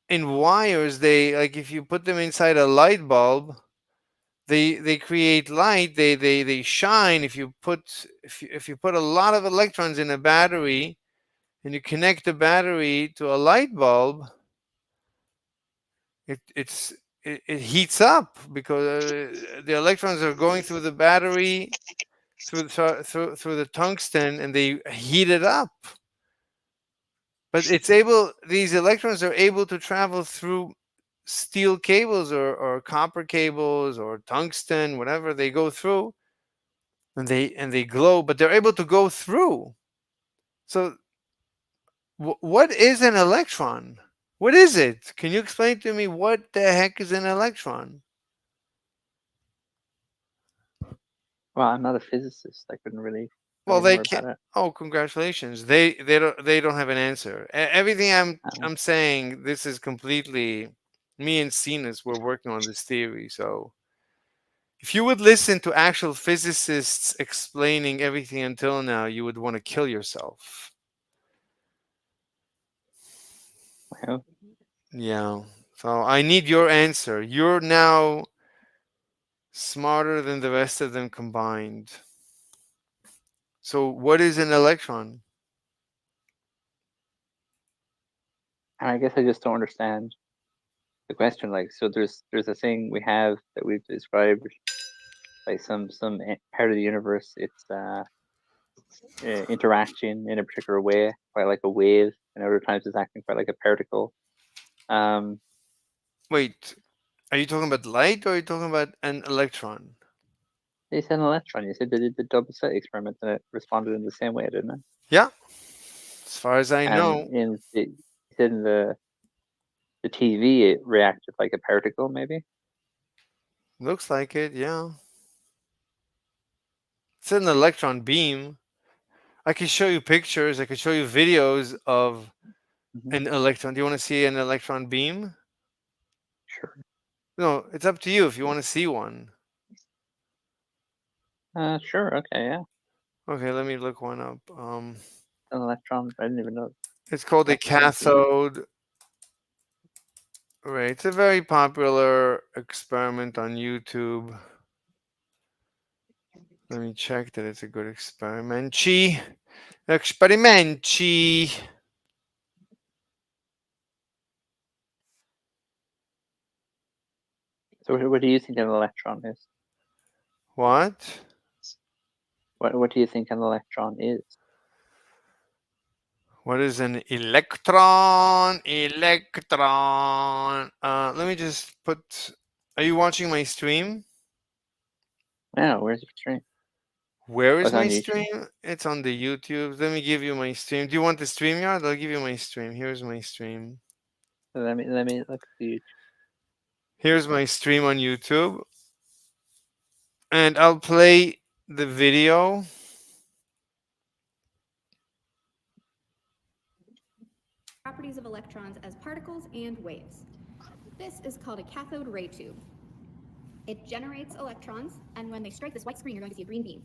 in wires. They, like, if you put them inside a light bulb, they create light. They shine. If you put a lot of electrons in a battery, and you connect the battery to a light bulb, it heats up, because the electrons are going through the battery, through the tungsten, and they heat it up. But these electrons are able to travel through steel cables or copper cables or tungsten, whatever they go through, and they glow, but they're able to go through. So what is an electron? What is it? Can you explain to me what the heck is an electron? Well, I'm not a physicist. I couldn't really. Well, Tell you they more can't. about it. Oh, congratulations! They don't have an answer. Everything Oh. I'm saying, this is completely me and Sinus. We're working on this theory. So if you would listen to actual physicists explaining everything until now, you would want to kill yourself. Well, Yeah. So I need your answer. You're now smarter than the rest of them combined. So what is an electron? and I guess I just don't understand the question. Like, so there's a thing we have that we've described like some part of the universe, it's interacting in a particular way, quite like a wave, and other times it's acting quite like a particle. Wait, are you talking about light or are you talking about an electron? They said an electron. You said they did the double slit experiment and it responded in the same way, didn't it? Yeah, as far as I And know. in the TV, it reacted like a particle, maybe. Looks like it, yeah. It's an electron beam. I can show you pictures, I can show you videos of Mhm. an electron. Do you want to see an electron beam? Sure. No, it's up to you if you want to see one. Sure. Okay. Yeah. Okay, let me look one up. An electron. I didn't even know. It's called a Electron beam. cathode ray. It's a very popular experiment on YouTube. Let me check that it's a good experiment. Experimenti. So, what do you think an electron is? What? What do you think an electron is? What is an electron? Electron. Let me just put. Are you watching my stream? Yeah. Where's your stream? Where is It's on my YouTube. stream? It's on the YouTube. Let me give you my stream. Do you want the stream yard? I'll give you my stream. Here's my stream. Let me look at the YouTube. Here's my stream on YouTube. And I'll play the video. Properties of electrons as particles and waves. This is called a cathode ray tube. It generates electrons, and when they strike this white screen, you're going to see a green beam.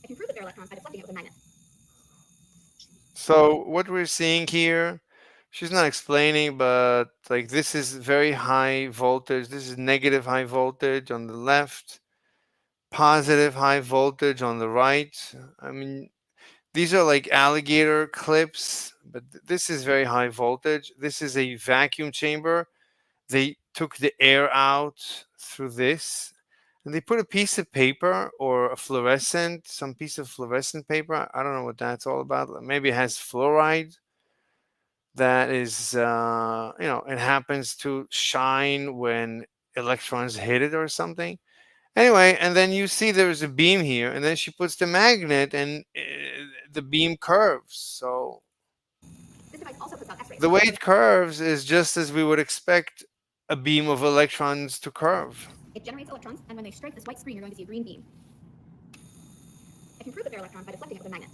I can prove that they're electrons by deflecting it with a magnet. So what we're seeing here, she's not explaining, but like this is very high voltage. This is negative high voltage on the left, positive high voltage on the right. I mean, these are like alligator clips, but this is very high voltage. This is a vacuum chamber. They took the air out through this and they put a piece of paper or a fluorescent, some piece of fluorescent paper. I don't know what that's all about. Maybe it has fluoride that is, it happens to shine when electrons hit it or something. Anyway, and then you see there's a beam here, and then she puts the magnet and the beam curves. So This device also puts out X-rays. the way it curves is just as we would expect a beam of electrons to curve. It generates electrons, and when they strike this white screen, you're going to see a green beam. I can prove that they're electrons by deflecting it with a magnet.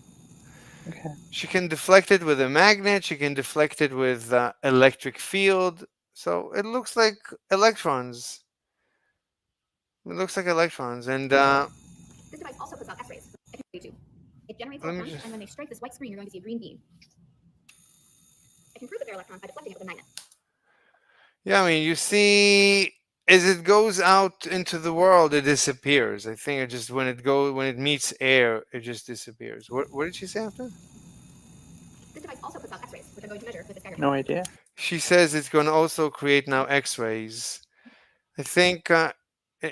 Okay. She can deflect it with a magnet. She can deflect it with electric field. So it looks like electrons. It looks like electrons. And This device also puts out X-rays. I can prove you. It generates Let me electrons, just- and when they strike this white screen, you're going to see a green beam. I can prove that they're electrons by deflecting it with a magnet. yeah, I mean, you see, as it goes out into the world, it disappears. I think it just when it meets air, it just disappears. What did she say after? This device also puts out X-rays, which I'm going to measure with this Geiger No counter. idea. She says it's going to also create now X-rays. I think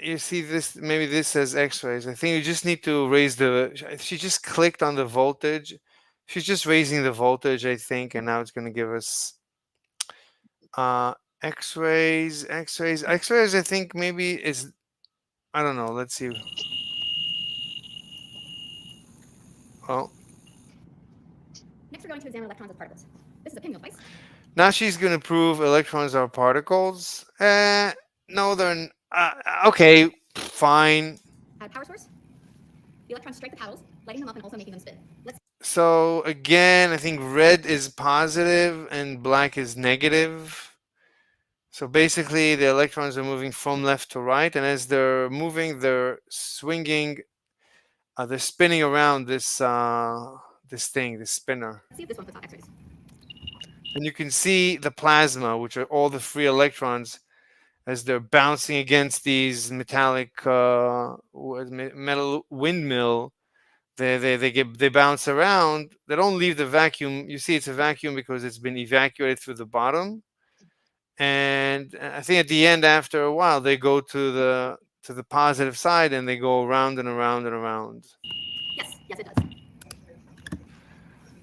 you see this. Maybe this says X-rays. I think you just need to raise the. She just clicked on the voltage. She's just raising the voltage, I think, and now it's going to give us X-rays. I think maybe is. I don't know. Let's see. Oh, Next, we're going to examine electrons as particles. This is a pinwheel device. now she's going to prove electrons are particles. No, they're okay. Fine. Power source. The electrons strike the paddles, lighting them up and also making them spin. Let's So again, I think red is positive and black is negative. So basically, the electrons are moving from left to right, and as they're moving, they're swinging, they're spinning around this this spinner. see if this one puts out X-rays. And you can see the plasma, which are all the free electrons, as they're bouncing against these metallic metal windmill. They bounce around. They don't leave the vacuum. You see, it's a vacuum because it's been evacuated through the bottom. And I think at the end, after a while, they go to to the positive side, and they go around and around and around. Yes, yes, it does.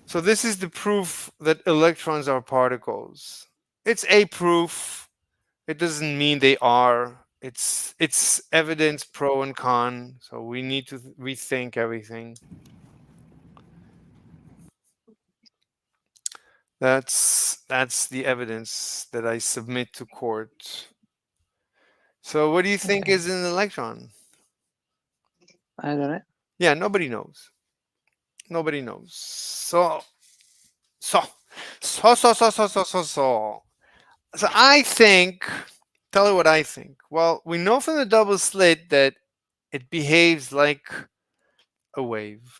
So this is the proof that electrons are particles. It's a proof. It doesn't mean they are. It's evidence, pro and con. So we need to rethink everything. That's the evidence that I submit to court. So what do you think Okay. is an electron? I don't know. Yeah, nobody knows. Nobody knows. So I think, tell you what I think. Well, we know from the double slit that it behaves like a wave.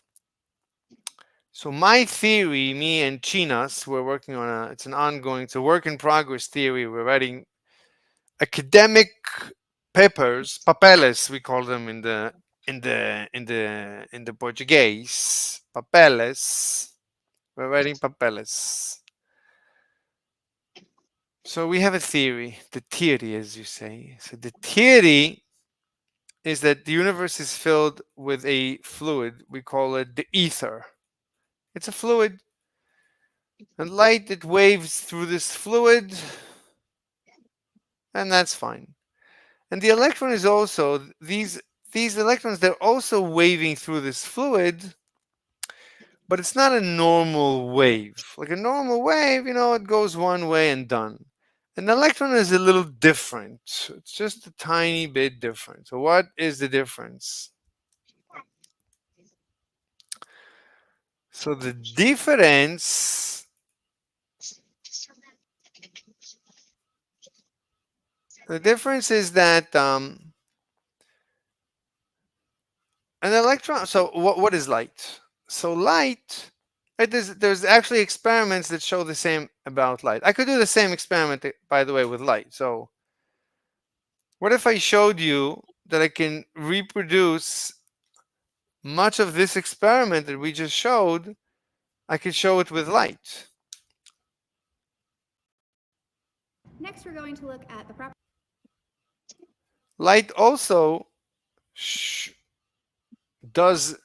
So my theory, me and Chinas, we're working on it's a work in progress theory. We're writing academic papers, papeles we call them in the Portuguese. Papeles. We're writing papeles. So we have a theory, the theory, as you say. So the theory is that the universe is filled with a fluid. We call it the ether. It's a fluid. And light, it waves through this fluid, and that's fine. And the electron is also, these electrons, they're also waving through this fluid, but it's not a normal wave. Like a normal wave, it goes one way and done. An electron is a little different. It's just a tiny bit different. So what is the difference? So the difference is that an electron. So what is light? So light. There's actually experiments that show the same about light. I could do the same experiment, by the way, with light. So what if I showed you that I can reproduce much of this experiment that we just showed? I could show it with light. Next, we're going to look at the property. Light also does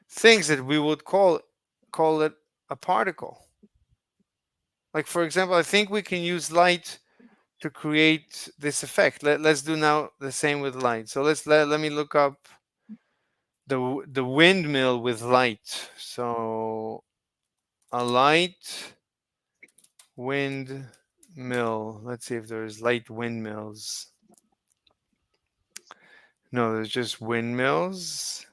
things that we would call it a particle. Like, for example, I think we can use light to create this effect. Let's do now the same with light. So let me look up the windmill with light. So a light windmill. Let's see if there's light windmills. No, there's just windmills.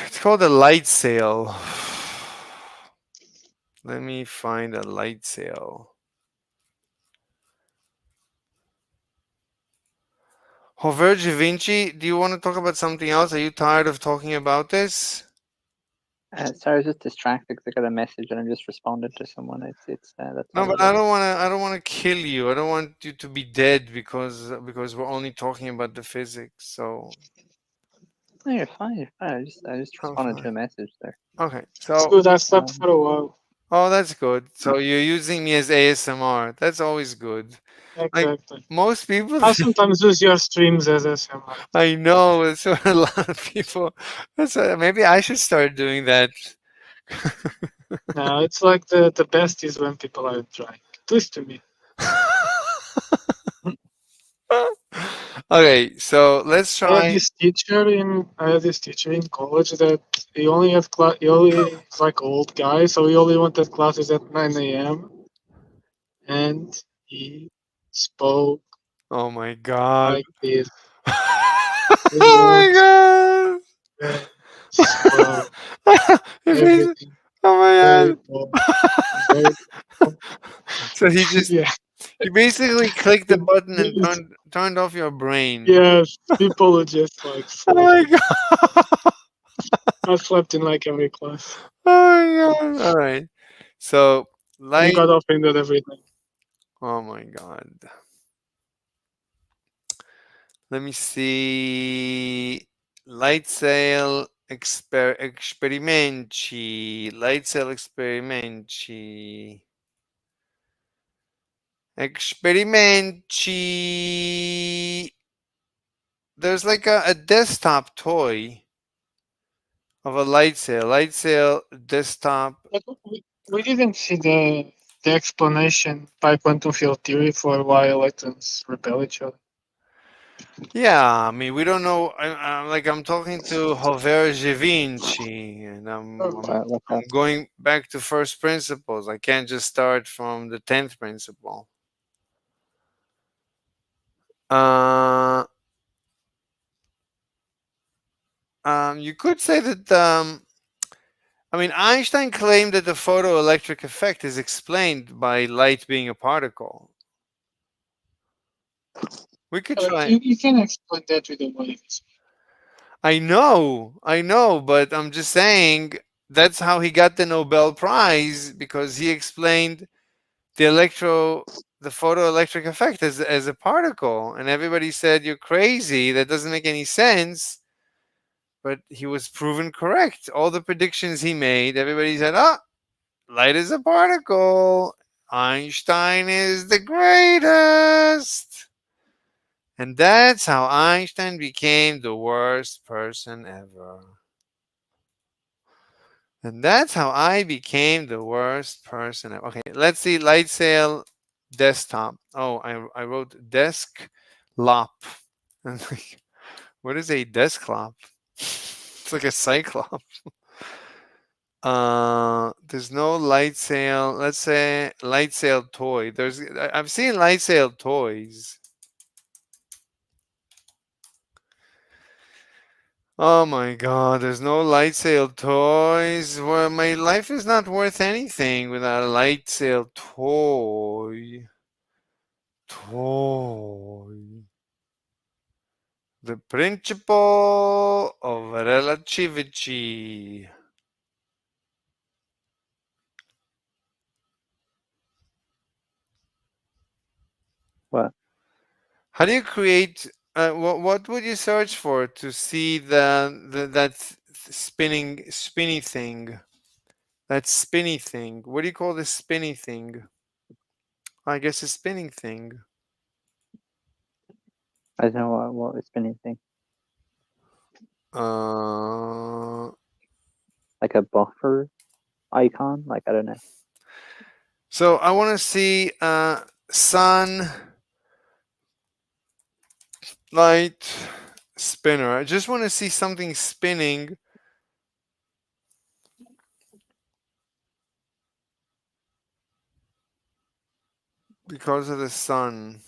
It's called a light sail. Let me find a light sail. Hover Da Vinci, do you want to talk about something else? Are you tired of talking about this? Sorry, I was just distracted because I got a message and I just responded to someone. That's No, all but it I is. don't want to kill you. I don't want you to be dead because we're only talking about the physics. So No, you're fine. You're fine. I just Oh, responded to fine. a message there. Okay. It's So good. I slept for a while. oh, that's good. So you're using me as ASMR. That's always good. Exactly. Most people I sometimes use your streams as SMR. I know it's a lot of people. Maybe I should start doing that. No, it's like the best is when people are trying. At least to me. Okay, so let's I had try. this teacher in college that he only is like old guy, so he only wanted classes at 9 a.m. and he spoke Oh my god. like this. Oh my god. Slow. If he's- Everything oh my very god. low. Very So he basically clicked the button and Yes. turned off your brain. Yes, people are just like Oh my slept. god. I slept in like every class. Oh my god. All right. So I light. got offended every time. Oh my god. Let me see. Light sail experimenti. Light sail experimenti. Experimenti. There's like a desktop toy of a light sail desktop. But we didn't see the explanation by quantum field theory for why electrons repel each other. Yeah, I mean, we don't know. I'm talking to Javier Givinci, and What's I'm that? going back to first principles. I can't just start from the 10th principle. You could say that. I mean, Einstein claimed that the photoelectric effect is explained by light being a particle. We could try. You can explain that with the waves. I know, but I'm just saying that's how he got the Nobel Prize, because he explained the photoelectric effect as a particle, and everybody said you're crazy. That doesn't make any sense. But he was proven correct. All the predictions he made, everybody said, "Ah, light is a particle. Einstein is the greatest." And that's how Einstein became the worst person ever. And that's how I became the worst person ever. Okay, let's see. Light sail desktop. Oh, I wrote desk lop. And like, what is a desk lop? It's like a cyclops. There's no light sail. Let's say light sail toy. I've seen light sail toys. Oh my god, there's no light sail toys. Well, my life is not worth anything without a light sail toy. The principle of relativity. What? How do you create? What would you search for to see that spinny thing? That spinny thing. What do you call the spinny thing? I guess a spinning thing. I don't know what is spinning thing. Like a buffer icon? Like, I don't know. So I want to see sun light spinner. I just want to see something spinning. Because of the sun.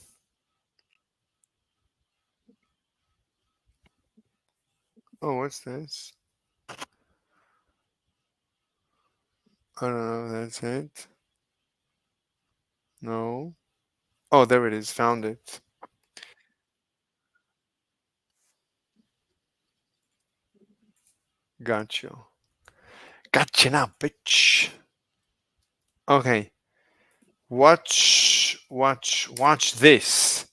Oh, what's this? I don't know. That's it. No. Oh, there it is. Found it. Got you. Gotcha now, bitch. Okay. Watch this.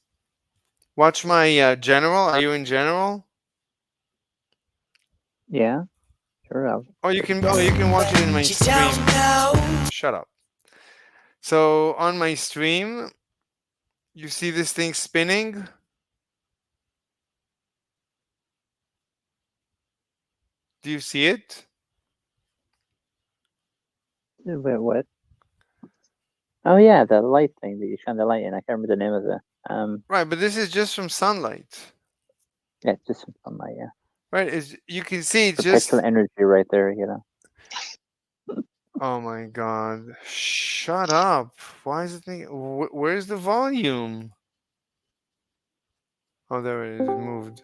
Watch my general. Are you in general? Yeah, sure. Oh, you can watch it in my stream. Shut up. So on my stream, you see this thing spinning? Do you see it? Wait, what? Oh yeah, the light thing that you shine the light in. I can't remember the name of it. Right, but this is just from sunlight. Yeah, it's just some sunlight. Yeah. Right, you can see it's just. Perpetual energy right there. You know. Oh my god! Shut up! Why is it thinking? Where's the volume? Oh, there it is. It moved.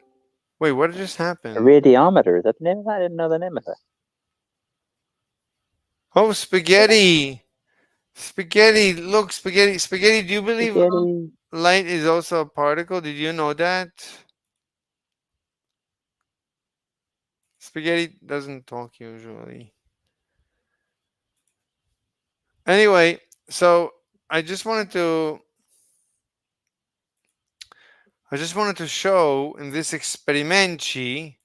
Wait, what just A happened? radiometer. Is that the name of that? I didn't know the name of it. Oh, spaghetti! Spaghetti! Look, spaghetti! Spaghetti! Do you believe Spaghetti. light is also a particle? Did you know that? Spaghetti doesn't talk usually. Anyway, so I just wanted to show in this experimenti.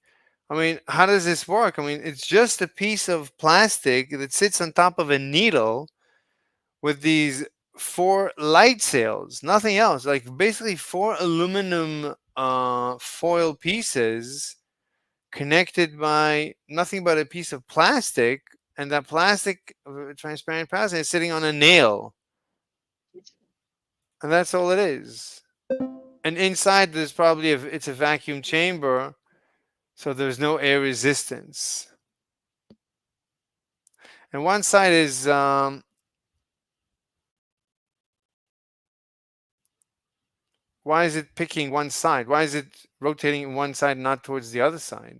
I mean, how does this work? I mean, it's just a piece of plastic that sits on top of a needle with these 4 light sails, nothing else. Like basically 4 aluminum foil pieces connected by nothing but a piece of plastic, and that plastic, transparent plastic, is sitting on a nail, and that's all it is. And inside there's probably it's a vacuum chamber, so there's no air resistance. And one side is why is it picking one side? Why is it rotating one side, not towards the other side?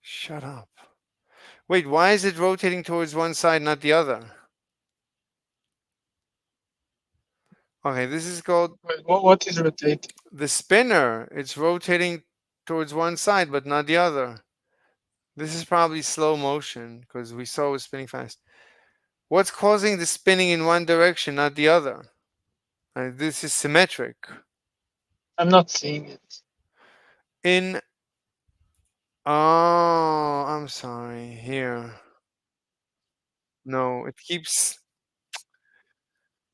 Shut up. Wait, why is it rotating towards one side, not the other? Okay, this is called Wait, what is rotating? the spinner. It's rotating towards one side, but not the other. This is probably slow motion because we saw it was spinning fast. What's causing the spinning in one direction, not the other? This is symmetric. I'm not seeing it. In oh, I'm sorry. Here. No, it keeps.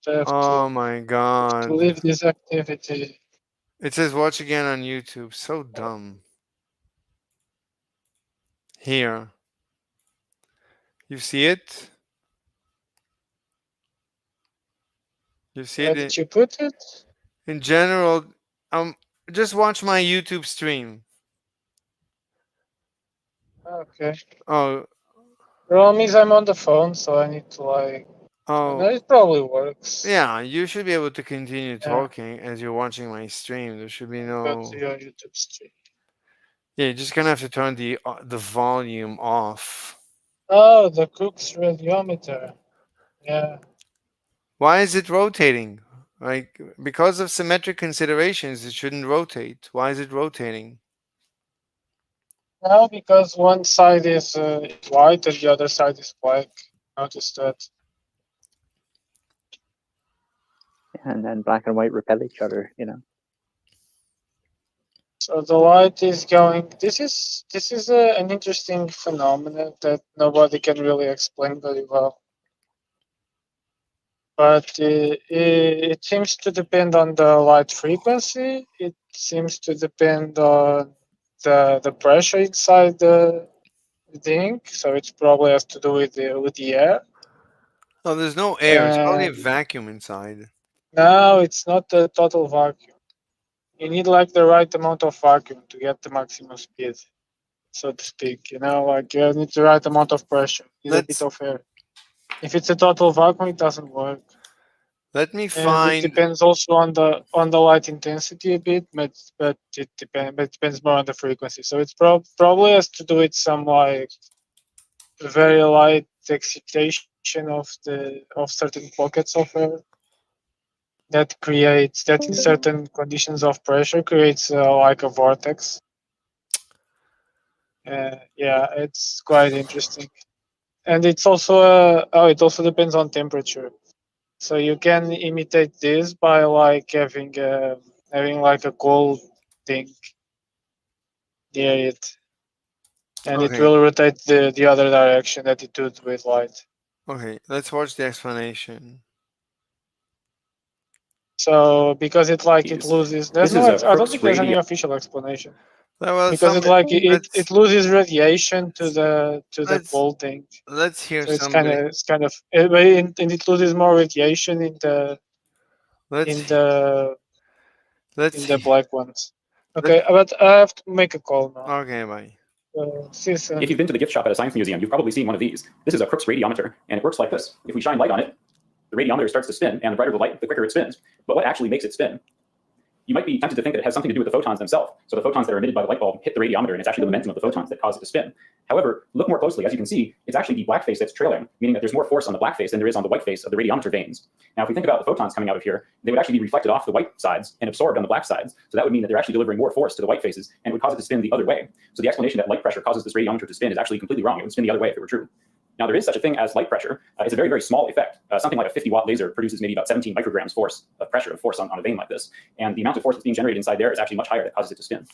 I have Oh my to god. leave this activity. It says watch again on YouTube. So dumb. Here. You see it? You see Where it did you put it? in general. Just watch my YouTube stream. Okay. Oh, Problem is I'm on the phone, so I need to like. oh. No, it probably works. Yeah, you should be able to continue Yeah. talking as you're watching my stream. There should be Go no. to your YouTube stream. Yeah, you're just gonna have to turn the volume off. Oh, the Cook's radiometer. Yeah. Why is it rotating? Like because of symmetric considerations, it shouldn't rotate. Why is it rotating? No, because one side is white and the other side is black. Notice that. And then black and white repel each other, you know. So the light is going. This is an interesting phenomenon that nobody can really explain very well. But it seems to depend on the light frequency. It seems to depend on the pressure inside the ink. So it probably has to do with the air. Oh, there's no air. It's probably a And vacuum inside. no, it's not a total vacuum. You need like the right amount of vacuum to get the maximum speed, so to speak. You know, like you need the right amount of pressure. You need a bit of air. If it's a total vacuum, it doesn't work. Let me And find. it depends also on the light intensity a bit, but it depends more on the frequency. So it's probably has to do with some like very light excitation of certain pockets of air that in certain conditions of pressure creates like a vortex. Yeah, it's quite interesting, and it's also it also depends on temperature. So you can imitate this by like having like a cold thing near it, and it Okay. will rotate the other direction that it would with light. Okay, let's watch the explanation. So because it loses, I don't Crookes think there's any radio- official explanation. Well, Because it loses radiation to the let's- cold thing. Let's hear So it's somebody. and it loses more radiation in the Let's black ones. Okay, but I have to make a call now. Okay, bye. See you soon. If you've been to the gift shop at a science museum, you've probably seen one of these. This is a Crookes radiometer, and it works like this. If we shine light on it, the radiometer starts to spin, and the brighter the light, the quicker it spins. But what actually makes it spin? You might be tempted to think that it has something to do with the photons themselves. So the photons that are emitted by the light bulb hit the radiometer, and it's actually the momentum of the photons that cause it to spin. However, look more closely. As you can see, it's actually the black face that's trailing, meaning that there's more force on the black face than there is on the white face of the radiometer vanes. Now, if we think about the photons coming out of here, they would actually be reflected off the white sides and absorbed on the black sides. So that would mean that they're actually delivering more force to the white faces, and it would cause it to spin the other way. So the explanation that light pressure causes this radiometer to spin is actually completely wrong. It would spin the other way if it were true. Now, there is such a thing as light pressure. It's a very, very small effect. Something like a 50-watt laser produces maybe about 17 micrograms force of on a vane like this. And the amount of force that's being generated inside there is actually much higher that causes it to spin.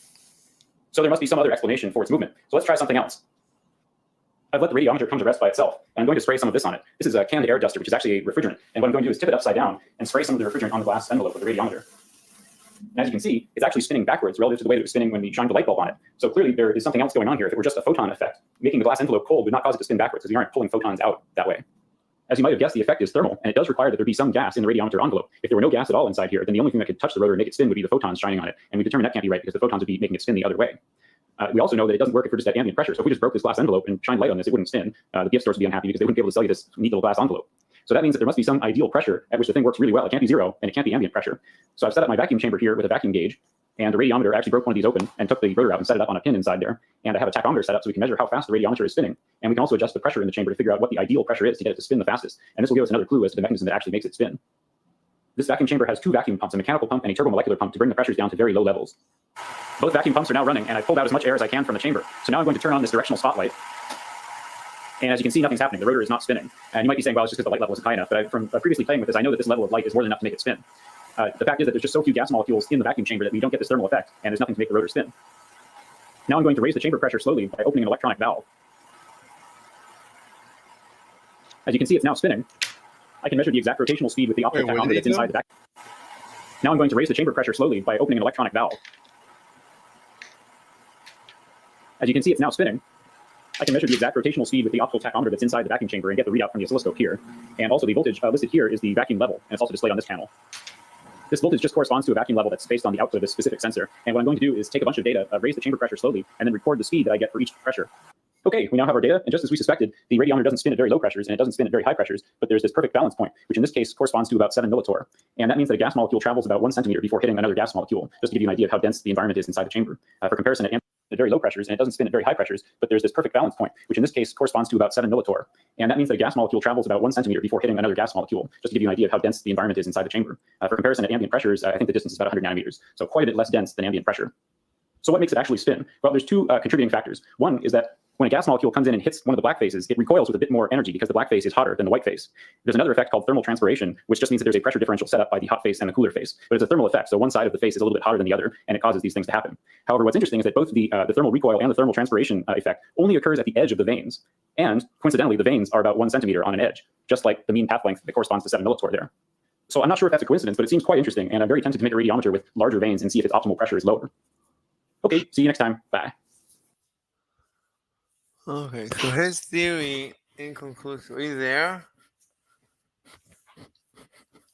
So there must be some other explanation for its movement. So let's try something else. I've let the radiometer come to rest by itself, and I'm going to spray some of this on it. This is a canned air duster, which is actually a refrigerant. And what I'm going to do is tip it upside down and spray some of the refrigerant on the glass envelope of the radiometer. And as you can see, it's actually spinning backwards relative to the way that it was spinning when we shined the light bulb on it. So clearly there is something else going on here. If it were just a photon effect, making the glass envelope cold would not cause it to spin backwards because we aren't pulling photons out that way. As you might have guessed, the effect is thermal, and it does require that there be some gas in the radiometer envelope. If there were no gas at all inside here, then the only thing that could touch the rotor and make it spin would be the photons shining on it. And we determined that can't be right because the photons would be making it spin the other way. We also know that it doesn't work if we're just at ambient pressure. So if we just broke this glass envelope and shined light on this, it wouldn't spin. The gift stores would be unhappy because they wouldn't be able to sell you this neat little glass envelope. So that means that there must be some ideal pressure at which the thing works really well. It can't be zero, and it can't be ambient pressure. So I've set up my vacuum chamber here with a vacuum gauge, and the radiometer actually broke one of these open and took the rotor out and set it up on a pin inside there. And I have a tachometer set up so we can measure how fast the radiometer is spinning. And we can also adjust the pressure in the chamber to figure out what the ideal pressure is to get it to spin the fastest. And this will give us another clue as to the mechanism that actually makes it spin. This vacuum chamber has two vacuum pumps, a mechanical pump and a turbomolecular pump to bring the pressures down to very low levels. Both vacuum pumps are now running, and I've pulled out as much air as I can from the chamber. So now I'm going to turn on this directional spotlight. And as you can see, nothing's happening. The rotor is not spinning. And you might be saying, well, it's just because the light level isn't high enough. But from previously playing with this, I know that this level of light is more than enough to make it spin. The fact is that there's just so few gas molecules in the vacuum chamber that we don't get this thermal effect, and there's nothing to make the rotor spin. Now I'm going to raise the chamber pressure slowly by opening an electronic valve. As you can see, it's now spinning. I can measure the exact rotational speed with the optical tachometer that's inside the vacuum. Now I'm going to raise the chamber pressure slowly by opening an electronic valve. As you can see, it's now spinning. I can measure the exact rotational speed with the optical tachometer that's inside the vacuum chamber and get the readout from the oscilloscope here. And also the voltage listed here is the vacuum level, and it's also displayed on this panel. This voltage just corresponds to a vacuum level that's based on the output of this specific sensor. And what I'm going to do is take a bunch of data, raise the chamber pressure slowly, and then record the speed that I get for each pressure. Okay, we now have our data, and just as we suspected, the radiometer doesn't spin at very low pressures, and it doesn't spin at very high pressures, but there's this perfect balance point, which in this case corresponds to about 7 millitorr. And that means that a gas molecule travels about 1 centimeter before hitting another gas molecule, just to give you an idea of how dense the environment is inside the chamber. For comparison, at very low pressures, and it doesn't spin at very high pressures, but there's this perfect balance point, which in this case corresponds to about 7 millitorr. And that means that a gas molecule travels about 1 centimeter before hitting another gas molecule, just to give you an idea of how dense the environment is inside the chamber. For comparison, at ambient pressures, I think the distance is about 100 nanometers, so quite a bit less dense than ambient pressure. So what makes it actually spin? Well, there's two contributing factors. One is that when a gas molecule comes in and hits one of the black phases, it recoils with a bit more energy because the black phase is hotter than the white phase. There's another effect called thermal transpiration, which just means that there's a pressure differential set up by the hot phase and the cooler phase. But it's a thermal effect, so one side of the phase is a little bit hotter than the other, and it causes these things to happen. However, what's interesting is that both the thermal recoil and the thermal transpiration effect only occurs at the edge of the vanes. And coincidentally, the vanes are about 1 centimeter on an edge, just like the mean path length that corresponds to 7 millitorr there. So I'm not sure if that's a coincidence, but it seems quite interesting, and I'm very tempted to make a radiometer with larger vanes and see if its optimal pressure is lower. Okay, see you next time. Bye. Okay, so his theory inconclusive. Are you there?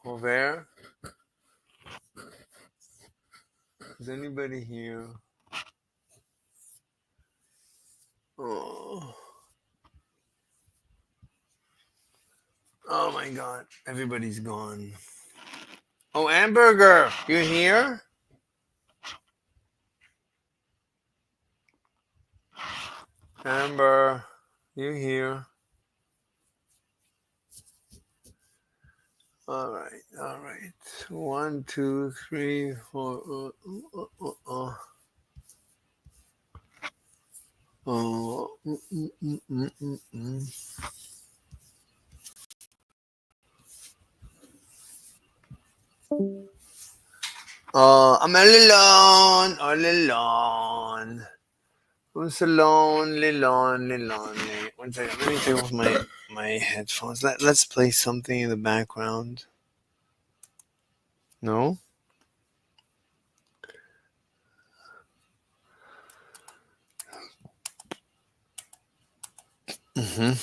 Over? Is anybody here? Oh. Oh my god, everybody's gone. Oh, Hamburger, you here? Amber, you here? All right, all right. 1, 2, 3, 4. Oh. I'm all alone. I'm so lonely. One second, let me take off my headphones. Let's play something in the background. No? Mm-hmm.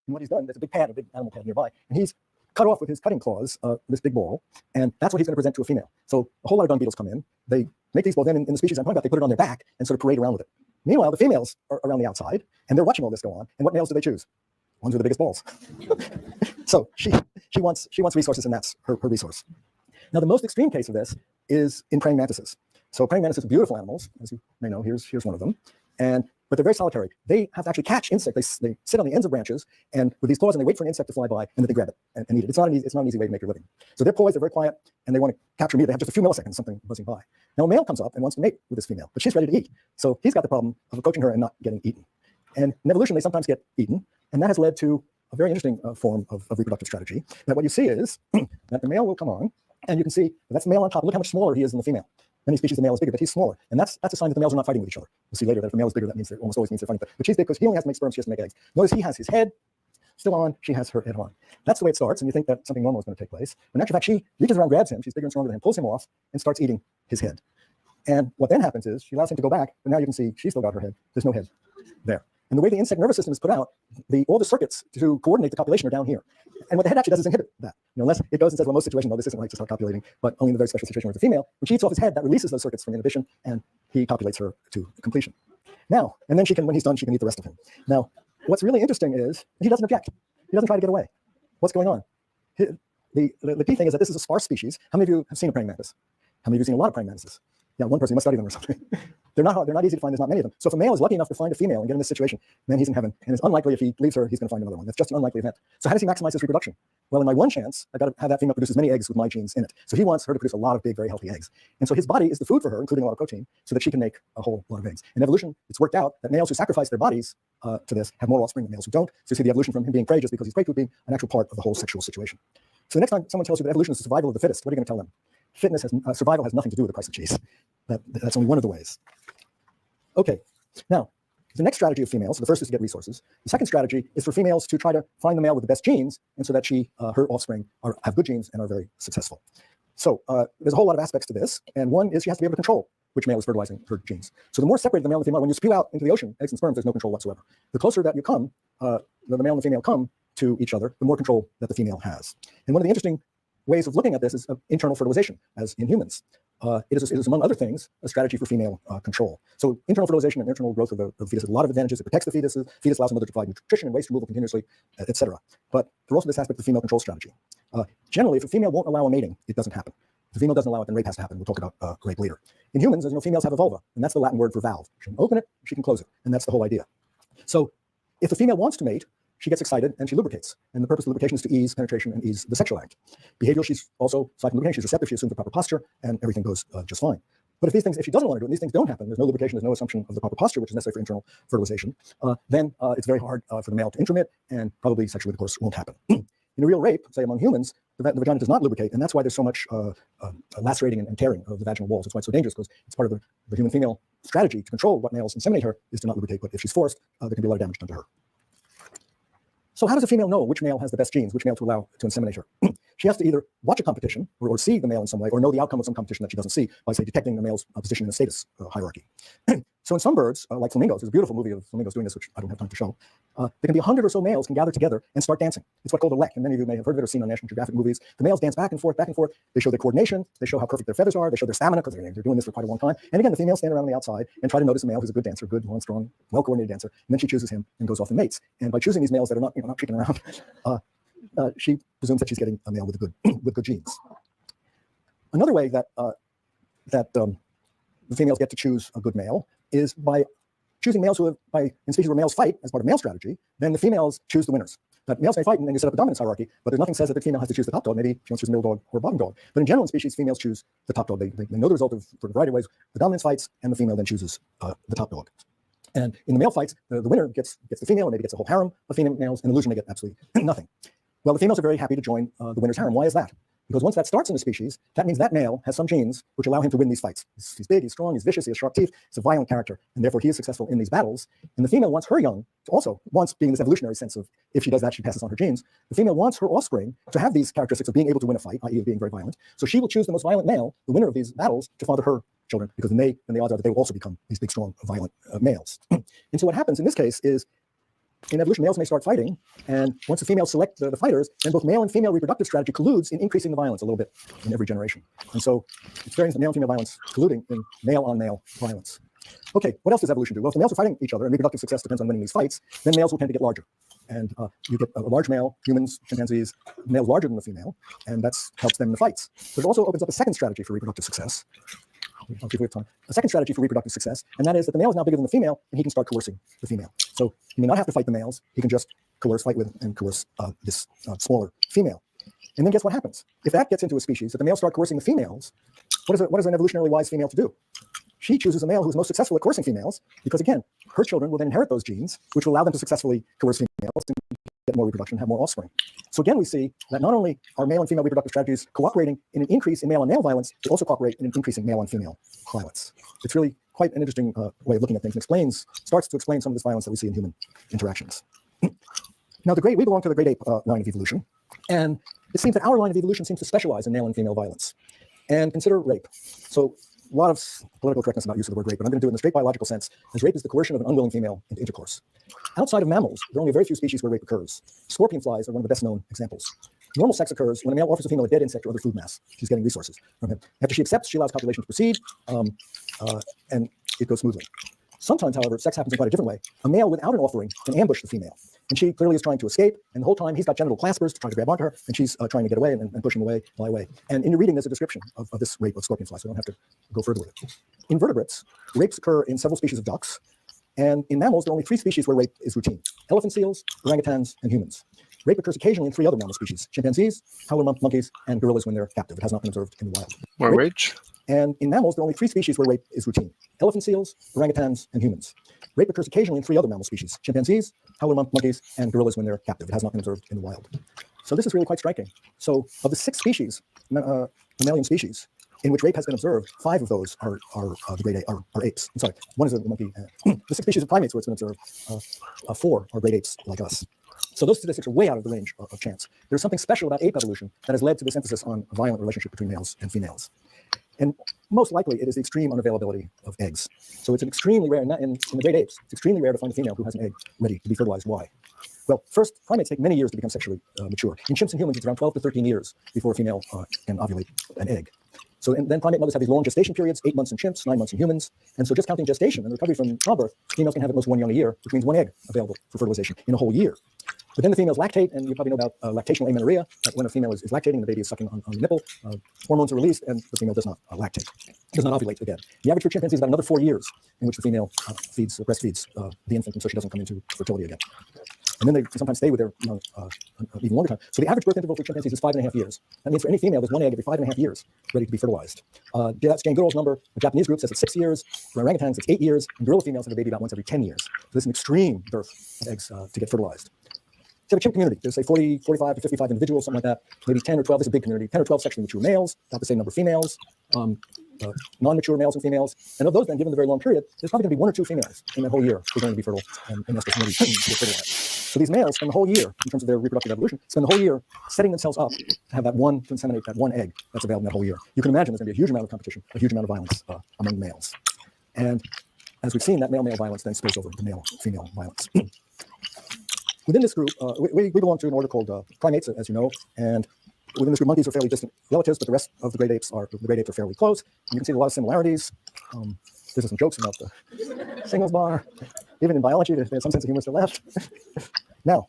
And what he's done, there's a big pad, a big animal pad nearby, and he's cut off with his cutting claws this big ball, and that's what he's going to present to a female. So a whole lot of dung beetles come in. They make these balls. Then in the species I'm talking about, they put it on their back and sort of parade around with it. Meanwhile, the females are around the outside, and they're watching all this go on. And what males do they choose? Ones with the biggest balls. So she wants resources, and that's her resource. Now, the most extreme case of this is in praying mantises. So praying mantises are beautiful animals, as you may know. Here's one of them, but they're very solitary. They have to actually catch insects. They sit on the ends of branches and with these claws, and they wait for an insect to fly by, and then they grab it and eat it. It's not an easy way to make your living. So they're poised, they're very quiet, and they want to capture meat. They have just a few milliseconds, something buzzing by. Now a male comes up and wants to mate with this female, but she's ready to eat. So he's got the problem of approaching her and not getting eaten. And in evolution, they sometimes get eaten, and that has led to a very interesting form of reproductive strategy. That what you see is that the male will come on, and you can see that's the male on top. Look how much smaller he is than the female. Many species, the male is bigger, but he's smaller. And that's a sign that the males are not fighting with each other. We'll see later that if the male is bigger, that means almost always means they're fighting. But she's big because he only has to make sperm, she has to make eggs. Notice he has his head still on, she has her head on. That's the way it starts, and you think that something normal is going to take place. But in actual fact, she reaches around, grabs him, she's bigger and stronger than him, pulls him off, and starts eating his head. And what then happens is she allows him to go back, but now you can see she's still got her head. There's no head there. And the way the insect nervous system is put out, all the circuits to coordinate the copulation are down here. And what the head actually does is inhibit that. Unless it goes and says, well, most situations, no, this isn't right to start copulating, but only in the very special situation where it's a female. When she eats off his head, that releases those circuits from inhibition, and he copulates her to completion. Now, and then when he's done, she can eat the rest of him. Now, what's really interesting is he doesn't object. He doesn't try to get away. What's going on? The key thing is that this is a sparse species. How many of you have seen a praying mantis? How many of you have seen a lot of praying mantises? Yeah, one person, you must study them or something. They're not easy to find. There's not many of them. So if a male is lucky enough to find a female and get in this situation, then he's in heaven. And it's unlikely if he leaves her, he's going to find another one. That's just an unlikely event. So how does he maximize his reproduction? Well, in my one chance, I've got to have that female produce as many eggs with my genes in it. So he wants her to produce a lot of big, very healthy eggs. And so his body is the food for her, including a lot of protein, so that she can make a whole lot of eggs. In evolution, it's worked out that males who sacrifice their bodies to this have more offspring than males who don't. So you see the evolution from him being prey just because he's prey food being an actual part of the whole sexual situation. So the next time someone tells you that evolution is the survival of the fittest, what are you going to tell them? Survival has nothing to do with the price of cheese. That's only one of the ways. Okay, now, the next strategy of females, the first is to get resources. The second strategy is for females to try to find the male with the best genes, and so that her offspring have good genes and are very successful. So there's a whole lot of aspects to this, and one is she has to be able to control which male is fertilizing her genes. So the more separated the male and the female, when you spew out into the ocean eggs and sperms, there's no control whatsoever. The closer that you come, the male and the female come to each other, the more control that the female has. And one of the interesting ways of looking at this is internal fertilization, as in humans. It is, among other things, a strategy for female control. So internal fertilization and internal growth of the fetus has a lot of advantages. It protects the fetus. The fetus allows the mother to provide nutrition and waste removal continuously, etc. But there's also this aspect of female control strategy. Generally, if a female won't allow a mating, it doesn't happen. If the female doesn't allow it, then rape has to happen. We'll talk about rape later. In humans, as you know, females have a vulva, and that's the Latin word for valve. She can open it, she can close it, and that's the whole idea. So if the female wants to mate, she gets excited and she lubricates. And the purpose of lubrication is to ease penetration and ease the sexual act. Behavioral, she's also aside from lubrication, she's receptive, she assumes the proper posture, and everything goes just fine. But if she doesn't want to do it, and these things don't happen, there's no lubrication, there's no assumption of the proper posture, which is necessary for internal fertilization, then it's very hard for the male to intromit, and probably sexual intercourse won't happen. In a real rape, say among humans, the vagina does not lubricate, and that's why there's so much lacerating and tearing of the vaginal walls. That's why it's so dangerous, because it's part of the human-female strategy to control what males inseminate her is to not lubricate, but if she's forced, there can be a lot of damage done to her. So how does a female know which male has the best genes, which male to allow to inseminate her? She has to either watch a competition or see the male in some way, or know the outcome of some competition that she doesn't see by, say, detecting the male's position in a status hierarchy. So in some birds, like flamingos, there's a beautiful movie of flamingos doing this, which I don't have time to show. There can be 100 or so males can gather together and start dancing. It's what's called a lek, and many of you may have heard of it or seen on National Geographic movies. The males dance back and forth, back and forth. They show their coordination. They show how perfect their feathers are. They show their stamina, because they're doing this for quite a long time. And again, the females stand around on the outside and try to notice a male who's a good dancer, good, long, strong, well-coordinated dancer. And then she chooses him and goes off and mates. And by choosing these males that are not kicking around, she presumes that she's getting a male with good genes. Another way that the females get to choose a good male is by choosing males in species where males fight as part of male strategy. Then the females choose the winners. That males may fight and then you set up a dominance hierarchy, but there's nothing says that the female has to choose the top dog. Maybe she wants to choose a middle dog or a bottom dog. But in general, in species, females choose the top dog. They know the result of, for a variety of ways, the dominance fights, and the female then chooses the top dog. And in the male fights, the winner gets the female, and maybe gets a whole harem of females, and the loser may get absolutely nothing. Well, the females are very happy to join the winner's harem. Why is that? Because once that starts in a species, that means that male has some genes which allow him to win these fights. He's big, he's strong, he's vicious, he has sharp teeth, he's a violent character, and therefore he is successful in these battles. And the female wants her young to also, being in this evolutionary sense of if she does that, she passes on her genes, the female wants her offspring to have these characteristics of being able to win a fight, i.e. of being very violent. So she will choose the most violent male, the winner of these battles, to father her children, because then the odds are that they will also become these big, strong, violent males. And so what happens in this case is in evolution, males may start fighting, and once the females select the fighters, then both male and female reproductive strategy colludes in increasing the violence a little bit in every generation. And so it's varying the male and female violence colluding in male-on-male violence. Okay, what else does evolution do? Well, if the males are fighting each other and reproductive success depends on winning these fights, then males will tend to get larger. And you get a large male, humans, chimpanzees, males larger than the female, and that helps them in the fights. But it also opens up a second strategy for reproductive success. I'll see if we have time. A second strategy for reproductive success, and that is that the male is now bigger than the female, and he can start coercing the female. So he may not have to fight the males; he can just fight with, and coerce this smaller female. And then guess what happens? If that gets into a species, that the males start coercing the females, what is an evolutionarily wise female to do? She chooses a male who's most successful at coercing females, because again, her children will then inherit those genes, which will allow them to successfully coerce females and get more reproduction, have more offspring. So again, we see that not only are male and female reproductive strategies cooperating in an increase in male-on-male violence, they also cooperate in an increase in male-on-female violence. It's really quite an interesting way of looking at things, and starts to explain some of this violence that we see in human interactions. Now, we belong to the great ape line of evolution, and it seems that our line of evolution seems to specialize in male and female violence. And consider rape. So a lot of political correctness about use of the word rape, but I'm going to do it in the straight biological sense, as rape is the coercion of an unwilling female into intercourse. Outside of mammals, there are only very few species where rape occurs. Scorpion flies are one of the best known examples. Normal sex occurs when a male offers a female a dead insect or other food mass. She's getting resources from him. After she accepts, she allows copulation to proceed, and it goes smoothly. Sometimes, however, sex happens in quite a different way. A male without an offering can ambush the female, and she clearly is trying to escape, and the whole time he's got genital claspers to try to grab onto her, and she's trying to get away and push him away, fly away. And in your reading, there's a description of this rape of scorpion flies, so I don't have to go further with it. In vertebrates, rapes occur in several species of ducks, and in mammals, there are only 3 species where rape is routine: elephant seals, orangutans, and humans. Rape occurs occasionally in 3 other mammal species: chimpanzees, howler monkeys, and gorillas when they're captive. It has not been observed in the wild. More rich. And in mammals, there are only 3 species where rape is routine: elephant seals, orangutans, and humans. Rape occurs occasionally in 3 other mammal species: chimpanzees, howler monkeys, and gorillas when they're captive. It has not been observed in the wild. So this is really quite striking. So of the 6 species, mammalian species, in which rape has been observed, 5 of those are the great are apes. I'm sorry, 1 is a monkey. The 6 species of primates where it's been observed, 4 are great apes like us. So those statistics are way out of the range of chance. There's something special about ape evolution that has led to this emphasis on a violent relationship between males and females. And most likely, it is the extreme unavailability of eggs. So it's an extremely rare, in the great apes, it's extremely rare to find a female who has an egg ready to be fertilized. Why? Well, first, primates take many years to become sexually mature. In chimps and humans, it's around 12 to 13 years before a female can ovulate an egg. So and then primate mothers have these long gestation periods, 8 months in chimps, 9 months in humans. And so just counting gestation and recovery from childbirth, females can have at most 1 young a year, which means 1 egg available for fertilization in a whole year. But then the females lactate, and you probably know about lactational amenorrhea, that when a female is lactating, the baby is sucking on the nipple, hormones are released, and the female does not lactate, does not ovulate again. The average for chimpanzees is about another 4 years in which the female breastfeeds the infant, and so she doesn't come into fertility again. And then they sometimes stay with their even longer time. So the average birth interval for chimpanzees is 5.5 years. That means for any female, there's 1 egg every 5.5 years ready to be fertilized. That's Jane Goodall's number. The Japanese group says it's 6 years. For orangutans, it's 8 years. And gorilla females have a baby about once every 10 years. So this is an extreme birth of eggs to get fertilized. So a chimp community, there's say 40, 45 to 55 individuals, something like that. Maybe 10 or 12 is a big community. 10 or 12 sexually mature males, about the same number of females, non-mature males and females. And of those, then, given the very long period, there's probably going to be 1 or 2 females in that whole year who are going to be fertile, unless there's community to get fertilized. So these males spend the whole year, in terms of their reproductive evolution, spend the whole year setting themselves up to have to inseminate that 1 egg that's available in that whole year. You can imagine there's going to be a huge amount of competition, a huge amount of violence among males. And as we've seen, that male-male violence then spills over to male-female violence. Within this group, we belong to an order called primates, as you know, and within this group, monkeys are fairly distant relatives, but the rest of the great apes are fairly close. And you can see a lot of similarities. There's some jokes about the singles bar. Even in biology, there's some sense of humor still left. Now,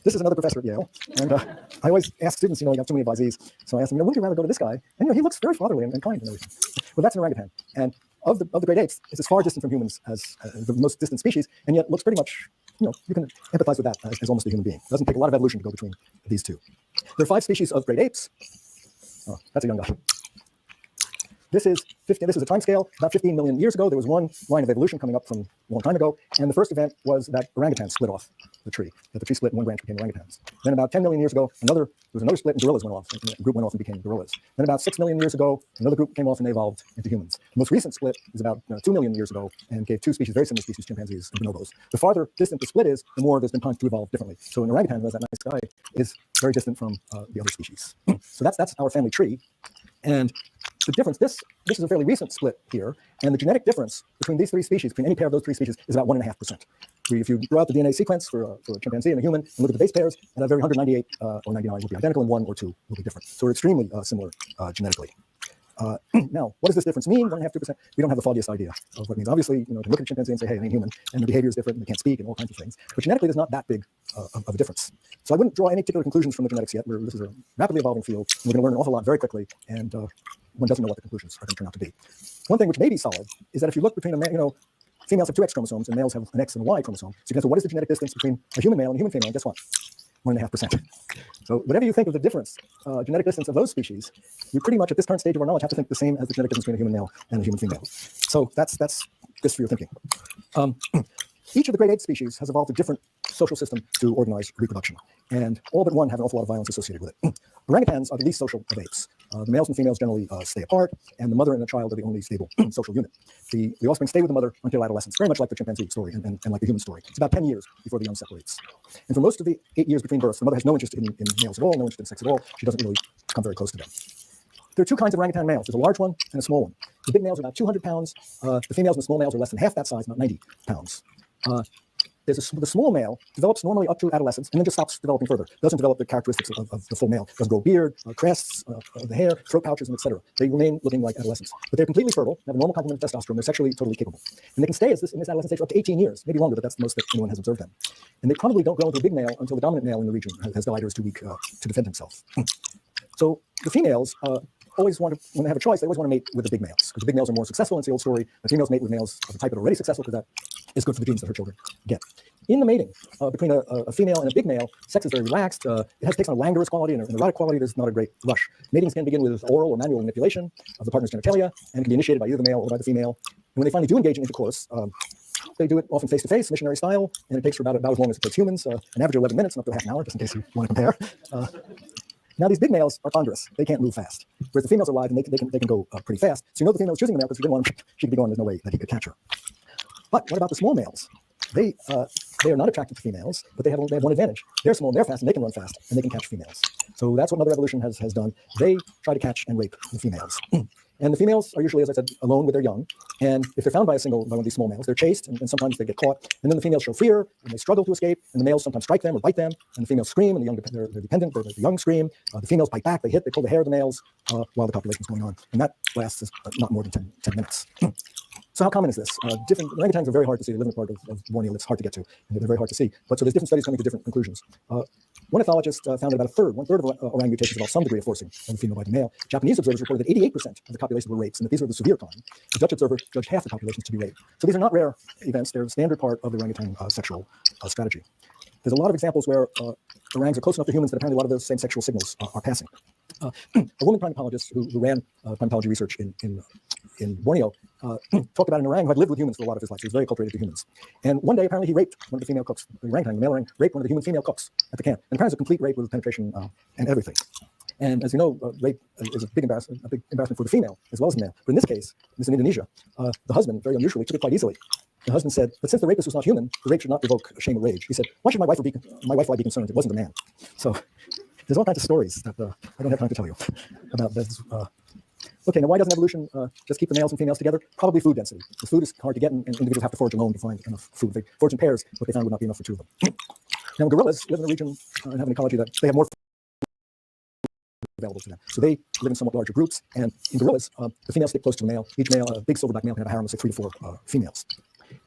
this is another professor at Yale, and I always ask students, you got too many advisees, so I ask them, would you rather go to this guy? And he looks very fatherly and kind and everything. Well, that's an orangutan, and of the great apes, it's as far distant from humans as the most distant species, and yet looks pretty much, you can empathize with that as almost a human being. It doesn't take a lot of evolution to go between these two. There are 5 species of great apes. Oh, that's a young guy. This is a time scale. About 15 million years ago, there was 1 line of evolution coming up from a long time ago, and the first event was that orangutans split off the tree. That the tree split and 1 branch became orangutans. Then about 10 million years ago, there was another split and gorillas went off. And a group went off and became gorillas. Then about 6 million years ago, another group came off and they evolved into humans. The most recent split is about 2 million years ago and gave 2 species, very similar species, chimpanzees and bonobos. The farther distant the split is, the more there's been time to evolve differently. So an orangutan, who has that nice guy, is very distant from the other species. So that's our family tree. And the difference, this is a fairly recent split here, and the genetic difference between these 3 species, between any pair of those 3 species, is about 1.5%. If you draw out the DNA sequence for a chimpanzee and a human and look at the base pairs, and very 198 or 99 will be identical, and 1 or 2 will be different. So we're extremely similar genetically. Now, what does this difference mean? 1.5%, 2%? We don't have the foggiest idea of what it means. Obviously, you can look at a chimpanzee and say, hey, it ain't human, and the behavior is different, and they can't speak, and all kinds of things. But genetically, there's not that big of a difference. So I wouldn't draw any particular conclusions from the genetics yet. This is a rapidly evolving field. We're going to learn an awful lot very quickly, and one doesn't know what the conclusions are going to turn out to be. One thing which may be solid is that if you look between females have 2 X chromosomes and males have an X and a Y chromosome. So you can say, what is the genetic distance between a human male and a human female? And guess what? 1.5%. So whatever you think of the difference, genetic distance of those species, you pretty much at this current stage of our knowledge have to think the same as the genetic distance between a human male and a human female. So that's just for your thinking. Each of the great ape species has evolved a different social system to organize reproduction, and all but one have an awful lot of violence associated with it. Orangutans are the least social of apes. The males and females generally stay apart, and the mother and the child are the only stable social unit. The offspring stay with the mother until adolescence, very much like the chimpanzee story and like the human story. It's about 10 years before the young separates. And for most of the 8 years between births, the mother has no interest in males at all, no interest in sex at all. She doesn't really come very close to them. There are 2 kinds of orangutan males. There's a large one and a small one. The big males are about 200 pounds. The females and the small males are less than half that size, about 90 pounds. The small male develops normally up to adolescence and then just stops developing further. Doesn't develop the characteristics of the full male. Doesn't grow beard, crests, the hair, throat pouches, and etc. They remain looking like adolescents. But they're completely fertile, have a normal complement of testosterone, they're sexually totally capable. And they can stay in this adolescent stage for up to 18 years, maybe longer, but that's the most that anyone has observed them. And they probably don't grow into a big male until the dominant male in the region has died or is too weak to defend himself. So the females always want to, when they have a choice, they always want to mate with the big males, because the big males are more successful. It's the old story. The females mate with males of the type that are already successful, because that is good for the genes that her children get. In the mating between a female and a big male, sex is very relaxed. It takes on a languorous quality and an erotic quality. There's not a great rush. Matings can begin with oral or manual manipulation of the partner's genitalia, and it can be initiated by either the male or by the female. And when they finally do engage in intercourse, they do it often face-to-face, missionary style, and it takes for about as long as it takes humans, an average of 11 minutes and up to half an hour, just in case you want to compare. Now, these big males are ponderous. They can't move fast, whereas the females are live and they can go pretty fast. So you know the female is choosing the male because she didn't want him, she could be gone. There's no way that he could catch her. But what about the small males? They are not attracted to females, but they have one advantage. They're small and they're fast, and they can run fast, and they can catch females. So that's what Mother Evolution has done. They try to catch and rape the females. And the females are usually, as I said, alone with their young. And if they're found by one of these small males, they're chased, and sometimes they get caught. And then the females show fear, and they struggle to escape. And the males sometimes strike them or bite them. And the females scream, and they're dependent. The young scream. The females bite back. They hit. They pull the hair of the males while the copulation is going on. And that lasts not more than 10 minutes. So how common is this? Different orangutans are very hard to see. They live in a part of Borneo that's hard to get to, and they're very hard to see. But so there's different studies coming to different conclusions. One ethologist found that about one third of orang mutations involve some degree of forcing of the female by the male. Japanese observers reported that 88% of the populations were rapes, and that these were the severe kind. The Dutch observer judged half the populations to be raped. So these are not rare events. They're a standard part of the orangutan sexual strategy. There's a lot of examples where orangs are close enough to humans that apparently a lot of those same sexual signals are passing. A woman primatologist who ran primatology research in Borneo talked about an orang who had lived with humans for a lot of his life. He was very acculturated to humans. And one day, apparently, he raped one of the female cooks. The orangutan, the male orang, raped one of the human female cooks at the camp. And apparently, it was a complete rape with penetration and everything. And as you know, rape is a big embarrassment for the female as well as the male. But in this case, this is in Indonesia, the husband, very unusually, took it quite easily. The husband said, but since the rapist was not human, the rape should not provoke shame or rage. He said, why should my wife be concerned? It wasn't the man. So there's all kinds of stories that I don't have time to tell you about this. Okay, now why doesn't evolution just keep the males and females together? Probably food density. The food is hard to get, and individuals have to forage alone to find enough food. They forage in pairs, but they found would not be enough for 2 of them. Now, gorillas live in a region and have an ecology that they have more available to them. So they live in somewhat larger groups, and in gorillas, the females stick close to the male. Each male, a big silverback male, can have a harem of, say, 3 to 4 females.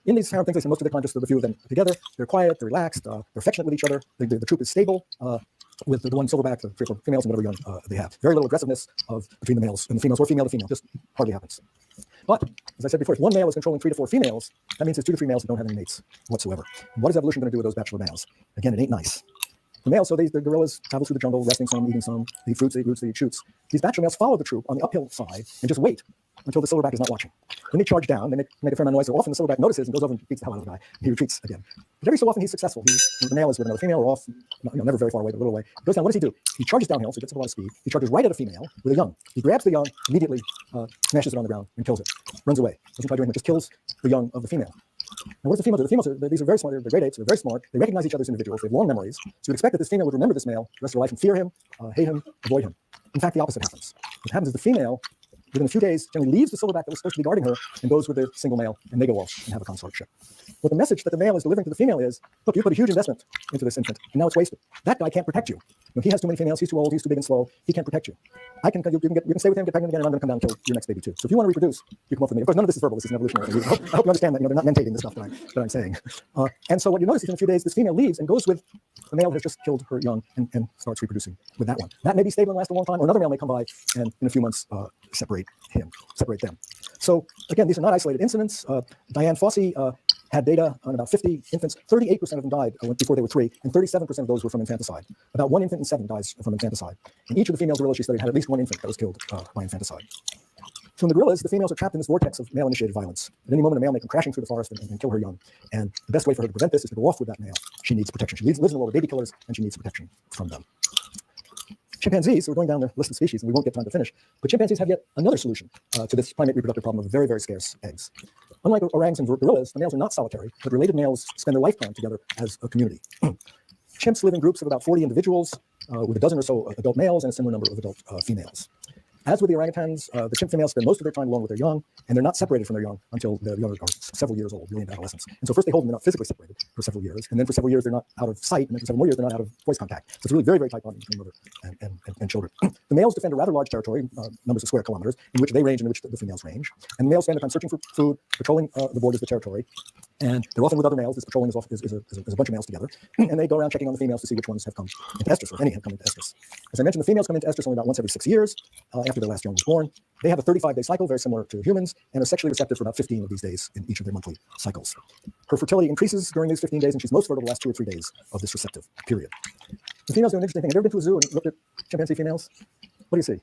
In these harem things, they say most of the time, just the few of them together. They're quiet, they're relaxed, they're affectionate with each other. The troop is stable. With the one silverback, the 3 or 4 females, and whatever young they have. Very little aggressiveness between the males and the females, or female to female, just hardly happens. But, as I said before, if one male is controlling 3 to 4 females, that means there's 2 to 3 males that don't have any mates whatsoever. And what is evolution going to do with those bachelor males? Again, it ain't nice. The males, so the gorillas travel through the jungle, resting some, eating some, they eat fruits, they eat roots, they eat shoots. These bachelor males follow the troop on the uphill side and just wait until the silverback is not watching. Then they charge down, they make a fair amount of noise, so often the silverback notices and goes over and beats the hell out of the guy. He retreats again. But every so often he's successful. The male is with another female or off, never very far away, but a little way. He goes down, what does he do? He charges downhill, so he gets up a lot of speed. He charges right at a female with a young. He grabs the young, immediately smashes it on the ground and kills it. Runs away. Doesn't try doing it, just kills the young of the female. Now, what does the female do? The females, these are very smart, they're great apes, they're very smart, they recognize each other as individuals, they have long memories. So you'd expect that this female would remember this male the rest of her life and fear him, hate him, avoid him. In fact, the opposite happens. What happens is the female within a few days, generally leaves the silverback that was supposed to be guarding her and goes with the single male, and they go off and have a consortship. Well, the message that the male is delivering to the female is, look, you put a huge investment into this infant, and now it's wasted. That guy can't protect you. He has too many females, he's too old, he's too big and slow, he can't protect you. You can stay with him, get pregnant again, and I'm going to come down and kill your next baby too. So if you want to reproduce, you come up with me. Of course, none of this is verbal, this is an evolutionary. I hope you understand that, they're not mentating the stuff that I'm saying. And so what you notice is in a few days, this female leaves and goes with the male that has just killed her young and starts reproducing with that one. That may be stable and last a long time, or another male may come by and in a few months separate them. So again, these are not isolated incidents. Diane Fossey had data on about 50 infants. 38% of them died before they were 3, and 37% of those were from infanticide. About 1 infant in 7 dies from infanticide. And each of the female gorillas she studied had at least 1 infant that was killed by infanticide. So in the gorillas, the females are trapped in this vortex of male-initiated violence. At any moment, a male may come crashing through the forest and kill her young. And the best way for her to prevent this is to go off with that male. She needs protection. She lives in a world of baby killers, and she needs protection from them. Chimpanzees, so we're going down the list of species, and we won't get time to finish, but chimpanzees have yet another solution to this primate reproductive problem of very, very scarce eggs. Unlike orangutans and gorillas, the males are not solitary, but related males spend their lifetime together as a community. Chimps live in groups of about 40 individuals, with a dozen or so adult males and a similar number of adult females. As with the orangutans, the chimp females spend most of their time alone with their young, and they're not separated from their young until the young are several years old, really in adolescence. And so first they hold them, they're not physically separated for several years, and then for several years they're not out of sight, and then for several more years they're not out of voice contact. So it's really very, very tight bonding between mother and children. The males defend a rather large territory, numbers of square kilometers, in which they range and in which the females range. And the males spend their time searching for food, patrolling the borders of the territory, and they're often with other males. This patrolling is a bunch of males together, and they go around checking on the females to see which ones have come into estrus, or any have come into estrus. As I mentioned, the females come into estrus only about once every 6 years after their last young was born. They have a 35-day cycle, very similar to humans, and are sexually receptive for about 15 of these days in each of their monthly cycles. Her fertility increases during these 15 days, and she's most fertile the last 2 or 3 days of this receptive period. The females do an interesting thing. Have you ever been to a zoo and looked at chimpanzee females? What do you see?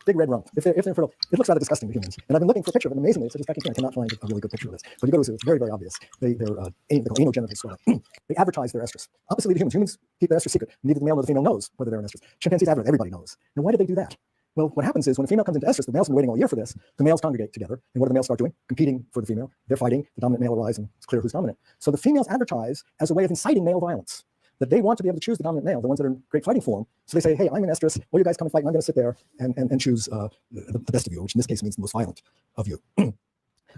Big red rump. If they're fertile, it looks rather disgusting to humans. And I've been looking for a picture of it. Amazingly, it's such a I cannot find a really good picture of this. But you go to a zoo, it's very, very obvious. They're called anogenital swelling. They advertise their estrus. Oppositely to humans, humans keep their estrus secret. Neither the male nor the female knows whether they're in estrus. Chimpanzees advertise, everybody knows. Now, why do they do that? Well, what happens is when a female comes into estrus, the male's been waiting all year for this. The males congregate together, and what do the males start doing? Competing for the female. They're fighting. The dominant male arrives, and it's clear who's dominant. So the females advertise as a way of inciting male violence, that they want to be able to choose the dominant male, the ones that are in great fighting form. So they say, hey, I'm in estrus. Well, you guys come and fight, and I'm going to sit there and choose the best of you, which in this case means the most violent of you.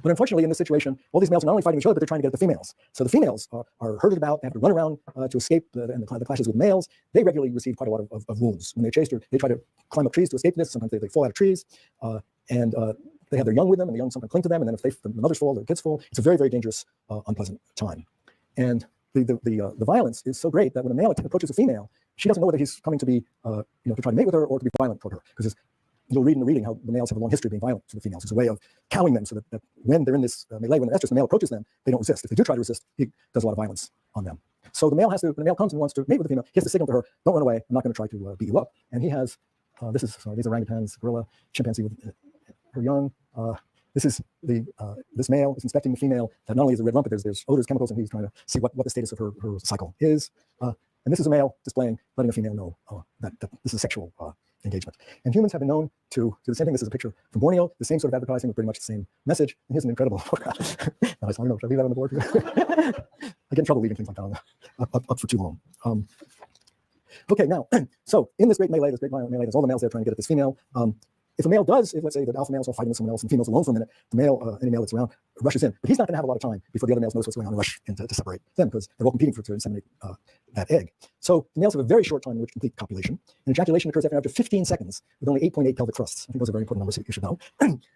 But unfortunately, in this situation, all these males are not only fighting each other, but they're trying to get at the females. So the females are herded about, they have to run around to escape the clashes with males. They regularly receive quite a lot of wounds. When they're chased, they try to climb up trees to escape this. Sometimes they fall out of trees. They have their young with them, and the young sometimes cling to them. And then if the mothers fall, their kids fall. It's a very, very dangerous, unpleasant time. And the violence is so great that when a male approaches a female, she doesn't know whether he's coming to be, to try to mate with her or to be violent toward her. Because you'll read in the reading how the males have a long history of being violent to the females. It's a way of cowing them so that when they're in this melee, when they're estrus, the male approaches them, they don't resist. If they do try to resist, he does a lot of violence on them. So the male when the male comes and wants to mate with the female, he has to signal to her, don't run away, I'm not going to try to beat you up. And he has, these orangutans, gorilla, chimpanzee with her young. This is this male is inspecting the female that not only is a red rump, but there's odors, chemicals, and he's trying to see what the status of her cycle is. And this is a male displaying, letting a female know that this is sexual engagement. And humans have been known to do the same thing. This is a picture from Borneo, the same sort of advertising with pretty much the same message. And here's an incredible photograph. I don't know, should I leave that on the board? I get in trouble leaving things like that up for too long. Okay, now, so in this great melee, this great violent melee, there's all the males there trying to get at this female. If a male does, let's say the alpha males are fighting with someone else and the female's alone for a minute, the male, any male that's around, rushes in. But he's not going to have a lot of time before the other males knows what's going on and rush in to separate them because they're all competing to inseminate that egg. So the males have a very short time in which complete copulation. And ejaculation occurs after 15 seconds with only 8.8 pelvic thrusts. I think those are very important numbers you should know.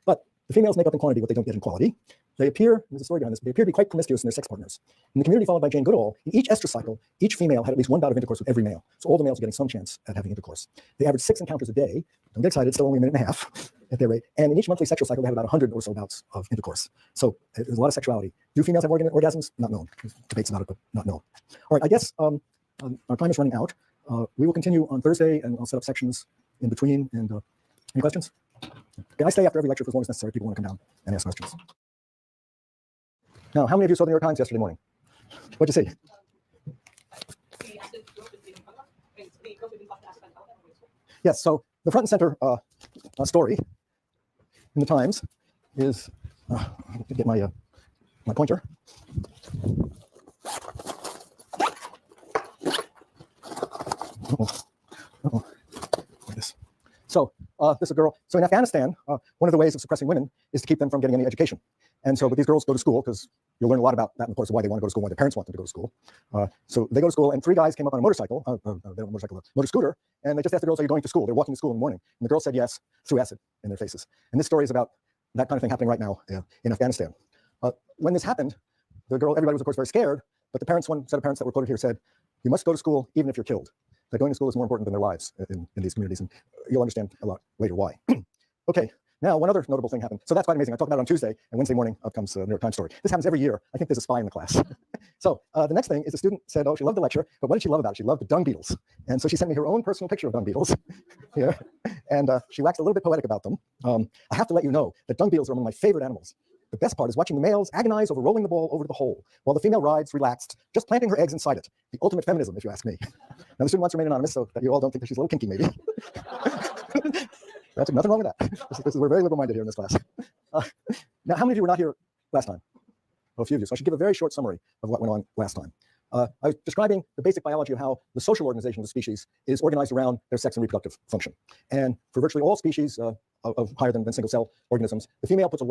But the females make up in quantity what they don't get in quality. They appear, there's a story behind this, they appear to be quite promiscuous in their sex partners. In the community followed by Jane Goodall, in each estrus cycle, each female had at least one bout of intercourse with every male. So all the males are getting some chance at having intercourse. They average 6 encounters a day. Don't get excited, still only a minute and a half at their rate. And in each monthly sexual cycle, they have about 100 or so bouts of intercourse. So there's a lot of sexuality. Do females have orgasms? Not known. There's debates about it, but not known. All right, I guess our time is running out. We will continue on Thursday, and I'll set up sections in between. And any questions? Okay, I stay after every lecture for as long as necessary. People want to come down and ask questions. Now, how many of you saw the New York Times yesterday morning? What'd you see? Yes, so the front and center story in the Times is, I have to get my pointer. Like this. So this is a girl. So in Afghanistan, one of the ways of suppressing women is to keep them from getting any education. And so, but these girls go to school because you'll learn a lot about that in the course of why they want to go to school, why their parents want them to go to school. So they go to school, and 3 guys came up on a motorcycle, a motor scooter, and they just asked the girls, "Are you going to school?" They're walking to school in the morning, and the girls said yes, threw acid in their faces. And this story is about that kind of thing happening right now in Afghanistan. When this happened, everybody was of course very scared, but one set of parents that were quoted here said, "You must go to school even if you're killed." That going to school is more important than their lives in these communities, and you'll understand a lot later why. Okay, now one other notable thing happened. So that's quite amazing. I talked about it on Tuesday, and Wednesday morning up comes the New York Times story. This happens every year. I think there's a spy in the class. So the next thing is the student said, oh, she loved the lecture, but what did she love about it? She loved the dung beetles. And so she sent me her own personal picture of dung beetles here, and she waxed a little bit poetic about them. I have to let you know that dung beetles are among my favorite animals. The best part is watching the males agonize over rolling the ball over the hole, while the female rides relaxed, just planting her eggs inside it. The ultimate feminism, if you ask me. Now, the student wants to remain anonymous so that you all don't think that she's a little kinky, maybe. That's nothing wrong with that. We're very liberal-minded here in this class. Now, how many of you were not here last time? Well, a few of you. So I should give a very short summary of what went on last time. I was describing the basic biology of how the social organization of the species is organized around their sex and reproductive function. And for virtually all species of higher than single-cell organisms, the female puts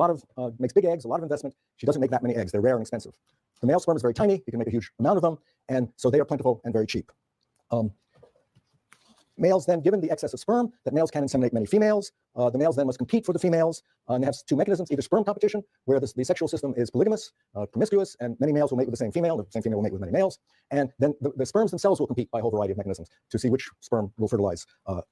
makes big eggs, a lot of investment. She doesn't make that many eggs. They're rare and expensive. The male sperm is very tiny. You can make a huge amount of them. And so they are plentiful and very cheap. Males then, given the excess of sperm, that males can inseminate many females. The males then must compete for the females. And they have 2 mechanisms, either sperm competition, where the sexual system is polygamous, promiscuous, and many males will mate with the same female, the same female will mate with many males. And then the sperms themselves will compete by a whole variety of mechanisms to see which sperm will fertilize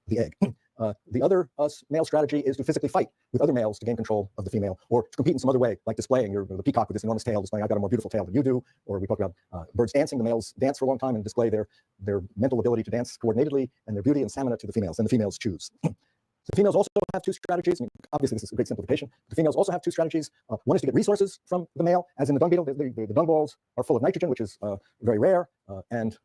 the egg. The other male strategy is to physically fight with other males to gain control of the female, or to compete in some other way, like displaying the peacock with this enormous tail, displaying I've got a more beautiful tail than you do. Or we talk about birds dancing. The males dance for a long time and display their mental ability to dance coordinatedly and their beauty and stamina to the females, and the females choose. The females also have 2 strategies. I mean, obviously, this is a great simplification. The females also have 2 strategies. One is to get resources from the male, as in the dung beetle. The dung balls are full of nitrogen, which is very rare, and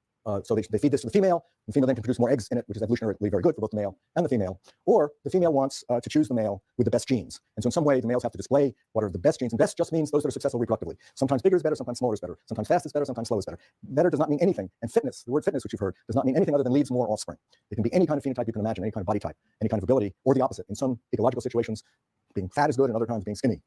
so they feed this to the female. The female then can produce more eggs in it, which is evolutionarily very good for both the male and the female. Or the female wants to choose the male with the best genes. And so in some way, the males have to display what are the best genes. And best just means those that are successful reproductively. Sometimes bigger is better, sometimes smaller is better. Sometimes fast is better, sometimes slow is better. Better does not mean anything. And fitness, the word fitness, which you've heard, does not mean anything other than leaves more offspring. It can be any kind of phenotype you can imagine, any kind of body type, any kind of ability, or the opposite. In some ecological situations, being fat is good, and other times being skinny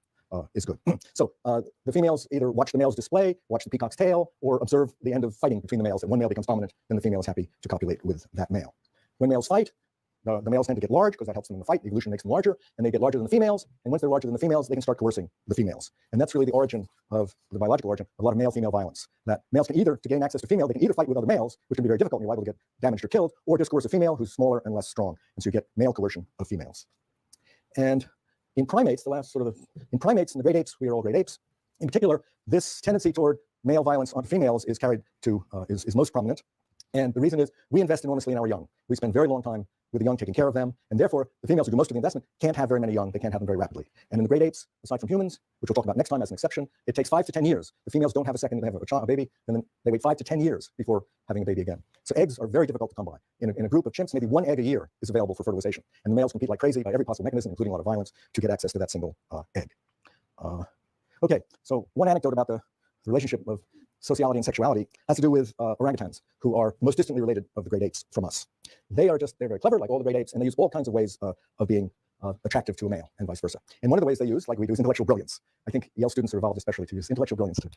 is good. So the females either watch the males display, watch the peacock's tail, or observe the end of fighting between the males. And one male becomes dominant, then the female is happy to copulate with that male. When males fight, the males tend to get large because that helps them in the fight. Evolution makes them larger, and they get larger than the females. And once they're larger than the females, they can start coercing the females. And that's really the origin of the biological origin of a lot of male-female violence. That males can either, to gain access to female, they can either fight with other males, which can be very difficult, and you're liable to get damaged or killed, or just coerce a female who's smaller and less strong. And so you get male coercion of females. And in primates, in primates and the great apes, we are all great apes. In particular, this tendency toward male violence on females is carried to, is most prominent. And the reason is we invest enormously in our young. We spend very long time with the young, taking care of them. And therefore, the females who do most of the investment can't have very many young. They can't have them very rapidly. And in the great apes, aside from humans, which we'll talk about next time as an exception, it takes 5 to 10 years. The females don't have a second, they have a baby, and then they wait 5 to 10 years before having a baby again. So eggs are very difficult to come by. In a group of chimps, maybe 1 egg a year is available for fertilization. And the males compete like crazy by every possible mechanism, including a lot of violence, to get access to that single egg. Okay, so one anecdote about the relationship of sociality and sexuality has to do with orangutans, who are most distantly related of the great apes from us. They're very clever, like all the great apes, and they use all kinds of ways of being attractive to a male and vice versa. And one of the ways they use, like we do, is intellectual brilliance. I think Yale students are evolved especially to use intellectual brilliance to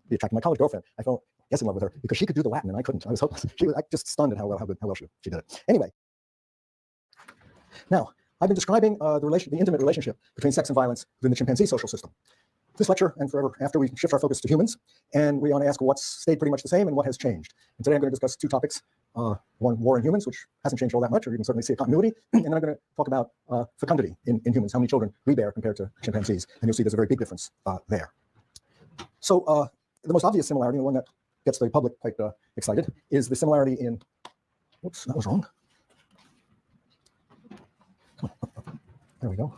be attracted. My college girlfriend, I fell in love with her because she could do the Latin and I couldn't. I was hopeless. She was just stunned at how well she did it. Anyway, now I've been describing the intimate relationship between sex and violence within the chimpanzee social system. This lecture and forever after, we shift our focus to humans, and we want to ask what's stayed pretty much the same and what has changed. And today I'm going to discuss 2 topics. One, war in humans, which hasn't changed all that much, or you can certainly see a continuity. And then I'm going to talk about fecundity in humans, how many children we bear compared to chimpanzees. And you'll see there's a very big difference there. So the most obvious similarity, the one that gets the public quite excited, is the similarity in, whoops, that was wrong. There we go.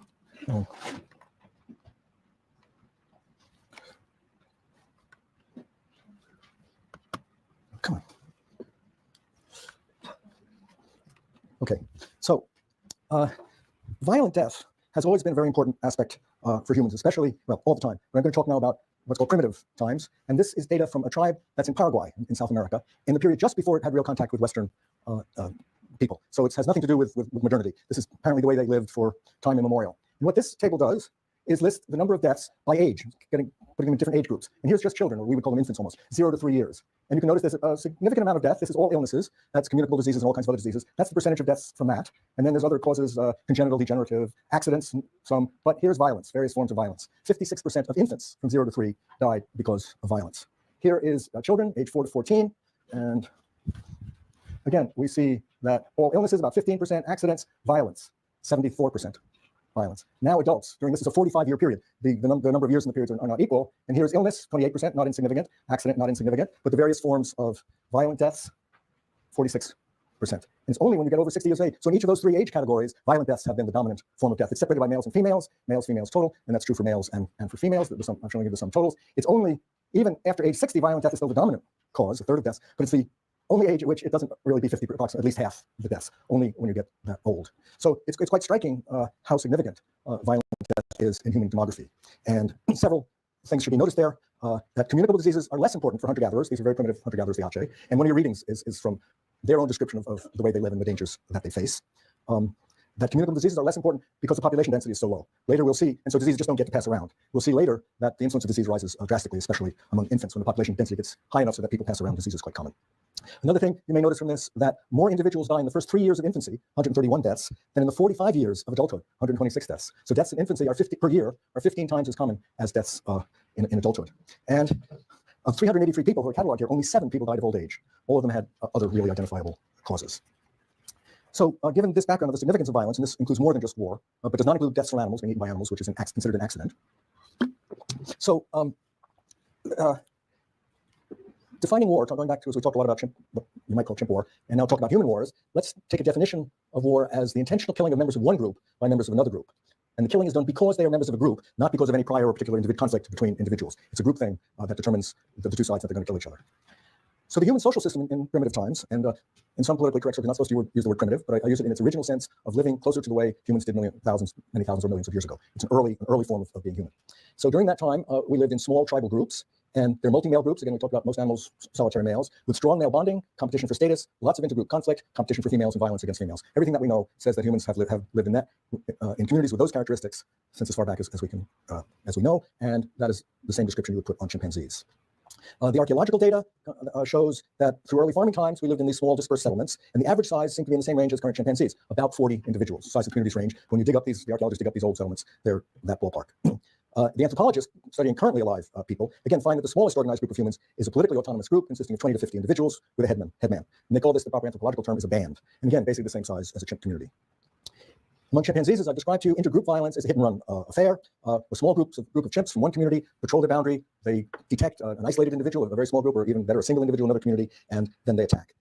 Come on. Okay, so violent death has always been a very important aspect for humans, especially, well, all the time. But I'm going to talk now about what's called primitive times. And this is data from a tribe that's in Paraguay, in South America, in the period just before it had real contact with Western people. So it has nothing to do with modernity. This is apparently the way they lived for time immemorial. And what this table does is list the number of deaths by age, putting them in different age groups. And here's just children, or we would call them infants almost, 0 to 3 years. And you can notice there's a significant amount of death. This is all illnesses. That's communicable diseases and all kinds of other diseases. That's the percentage of deaths from that. And then there's other causes, congenital, degenerative, accidents, some. But here's violence, various forms of violence. 56% of infants from 0 to 3 died because of violence. Here is children, age 4 to 14. And again, we see that all illnesses, about 15%, accidents, violence, 74%. Violence. Now adults, during this is a 45-year period. The number of years in the periods are not equal. And here's illness, 28%, not insignificant. Accident, not insignificant. But the various forms of violent deaths, 46%. And it's only when you get over 60 years of age. So in each of those 3 age categories, violent deaths have been the dominant form of death. It's separated by males and females, females total, and that's true for males and for females. I'm showing you the sum totals. It's only, even after age 60, violent death is still the dominant cause, a third of deaths, but it's the only age at which it doesn't really be 50, approximately at least half the deaths, only when you get that old. So it's quite striking how significant violent death is in human demography. And several things should be noticed there. That communicable diseases are less important for hunter-gatherers. These are very primitive hunter-gatherers, the Ache. And one of your readings is from their own description of the way they live and the dangers that they face. That communicable diseases are less important because the population density is so low. Later we'll see, and so diseases just don't get to pass around. We'll see later that the incidence of disease rises drastically, especially among infants when the population density gets high enough so that people pass around disease is quite common. Another thing you may notice from this, that more individuals die in the first 3 years of infancy, 131 deaths, than in the 45 years of adulthood, 126 deaths. So deaths in infancy are 50 per year, are 15 times as common as deaths in adulthood. And of 383 people who are cataloged here, only 7 people died of old age. All of them had other really identifiable causes. So given this background of the significance of violence, and this includes more than just war, but does not include deaths from animals being eaten by animals, which is considered an accident. So defining war, going back to, as we talked a lot about what you might call chimp war, and now talk about human wars, let's take a definition of war as the intentional killing of members of one group by members of another group. And the killing is done because they are members of a group, not because of any prior or particular conflict between individuals. It's a group thing that determines the two sides that they're going to kill each other. So the human social system in primitive times, and in some politically correct circles, you're not supposed to use the word primitive, but I use it in its original sense of living closer to the way humans did many thousands or millions of years ago. It's an early form of being human. So during that time, we lived in small tribal groups, and they're multi-male groups. Again, we talked about most animals, solitary males, with strong male bonding, competition for status, lots of intergroup conflict, competition for females, and violence against females. Everything that we know says that humans have lived in that, in communities with those characteristics since as far back as we know, and that is the same description you would put on chimpanzees. The archaeological data shows that through early farming times, we lived in these small dispersed settlements, and the average size seemed to be in the same range as current chimpanzees, about 40 individuals. The size of communities range. When you dig up the archaeologists dig up these old settlements, they're that ballpark. The anthropologists studying currently alive people, again, find that the smallest organized group of humans is a politically autonomous group consisting of 20 to 50 individuals with a headman. And they call this, the proper anthropological term is a band. And again, basically the same size as a chimp community. Among chimpanzees, as I've described to you, intergroup violence is a hit-and-run affair. A small group of chimps from one community patrol the boundary. They detect an isolated individual, a very small group, or even better, a single individual in another community, and then they attack.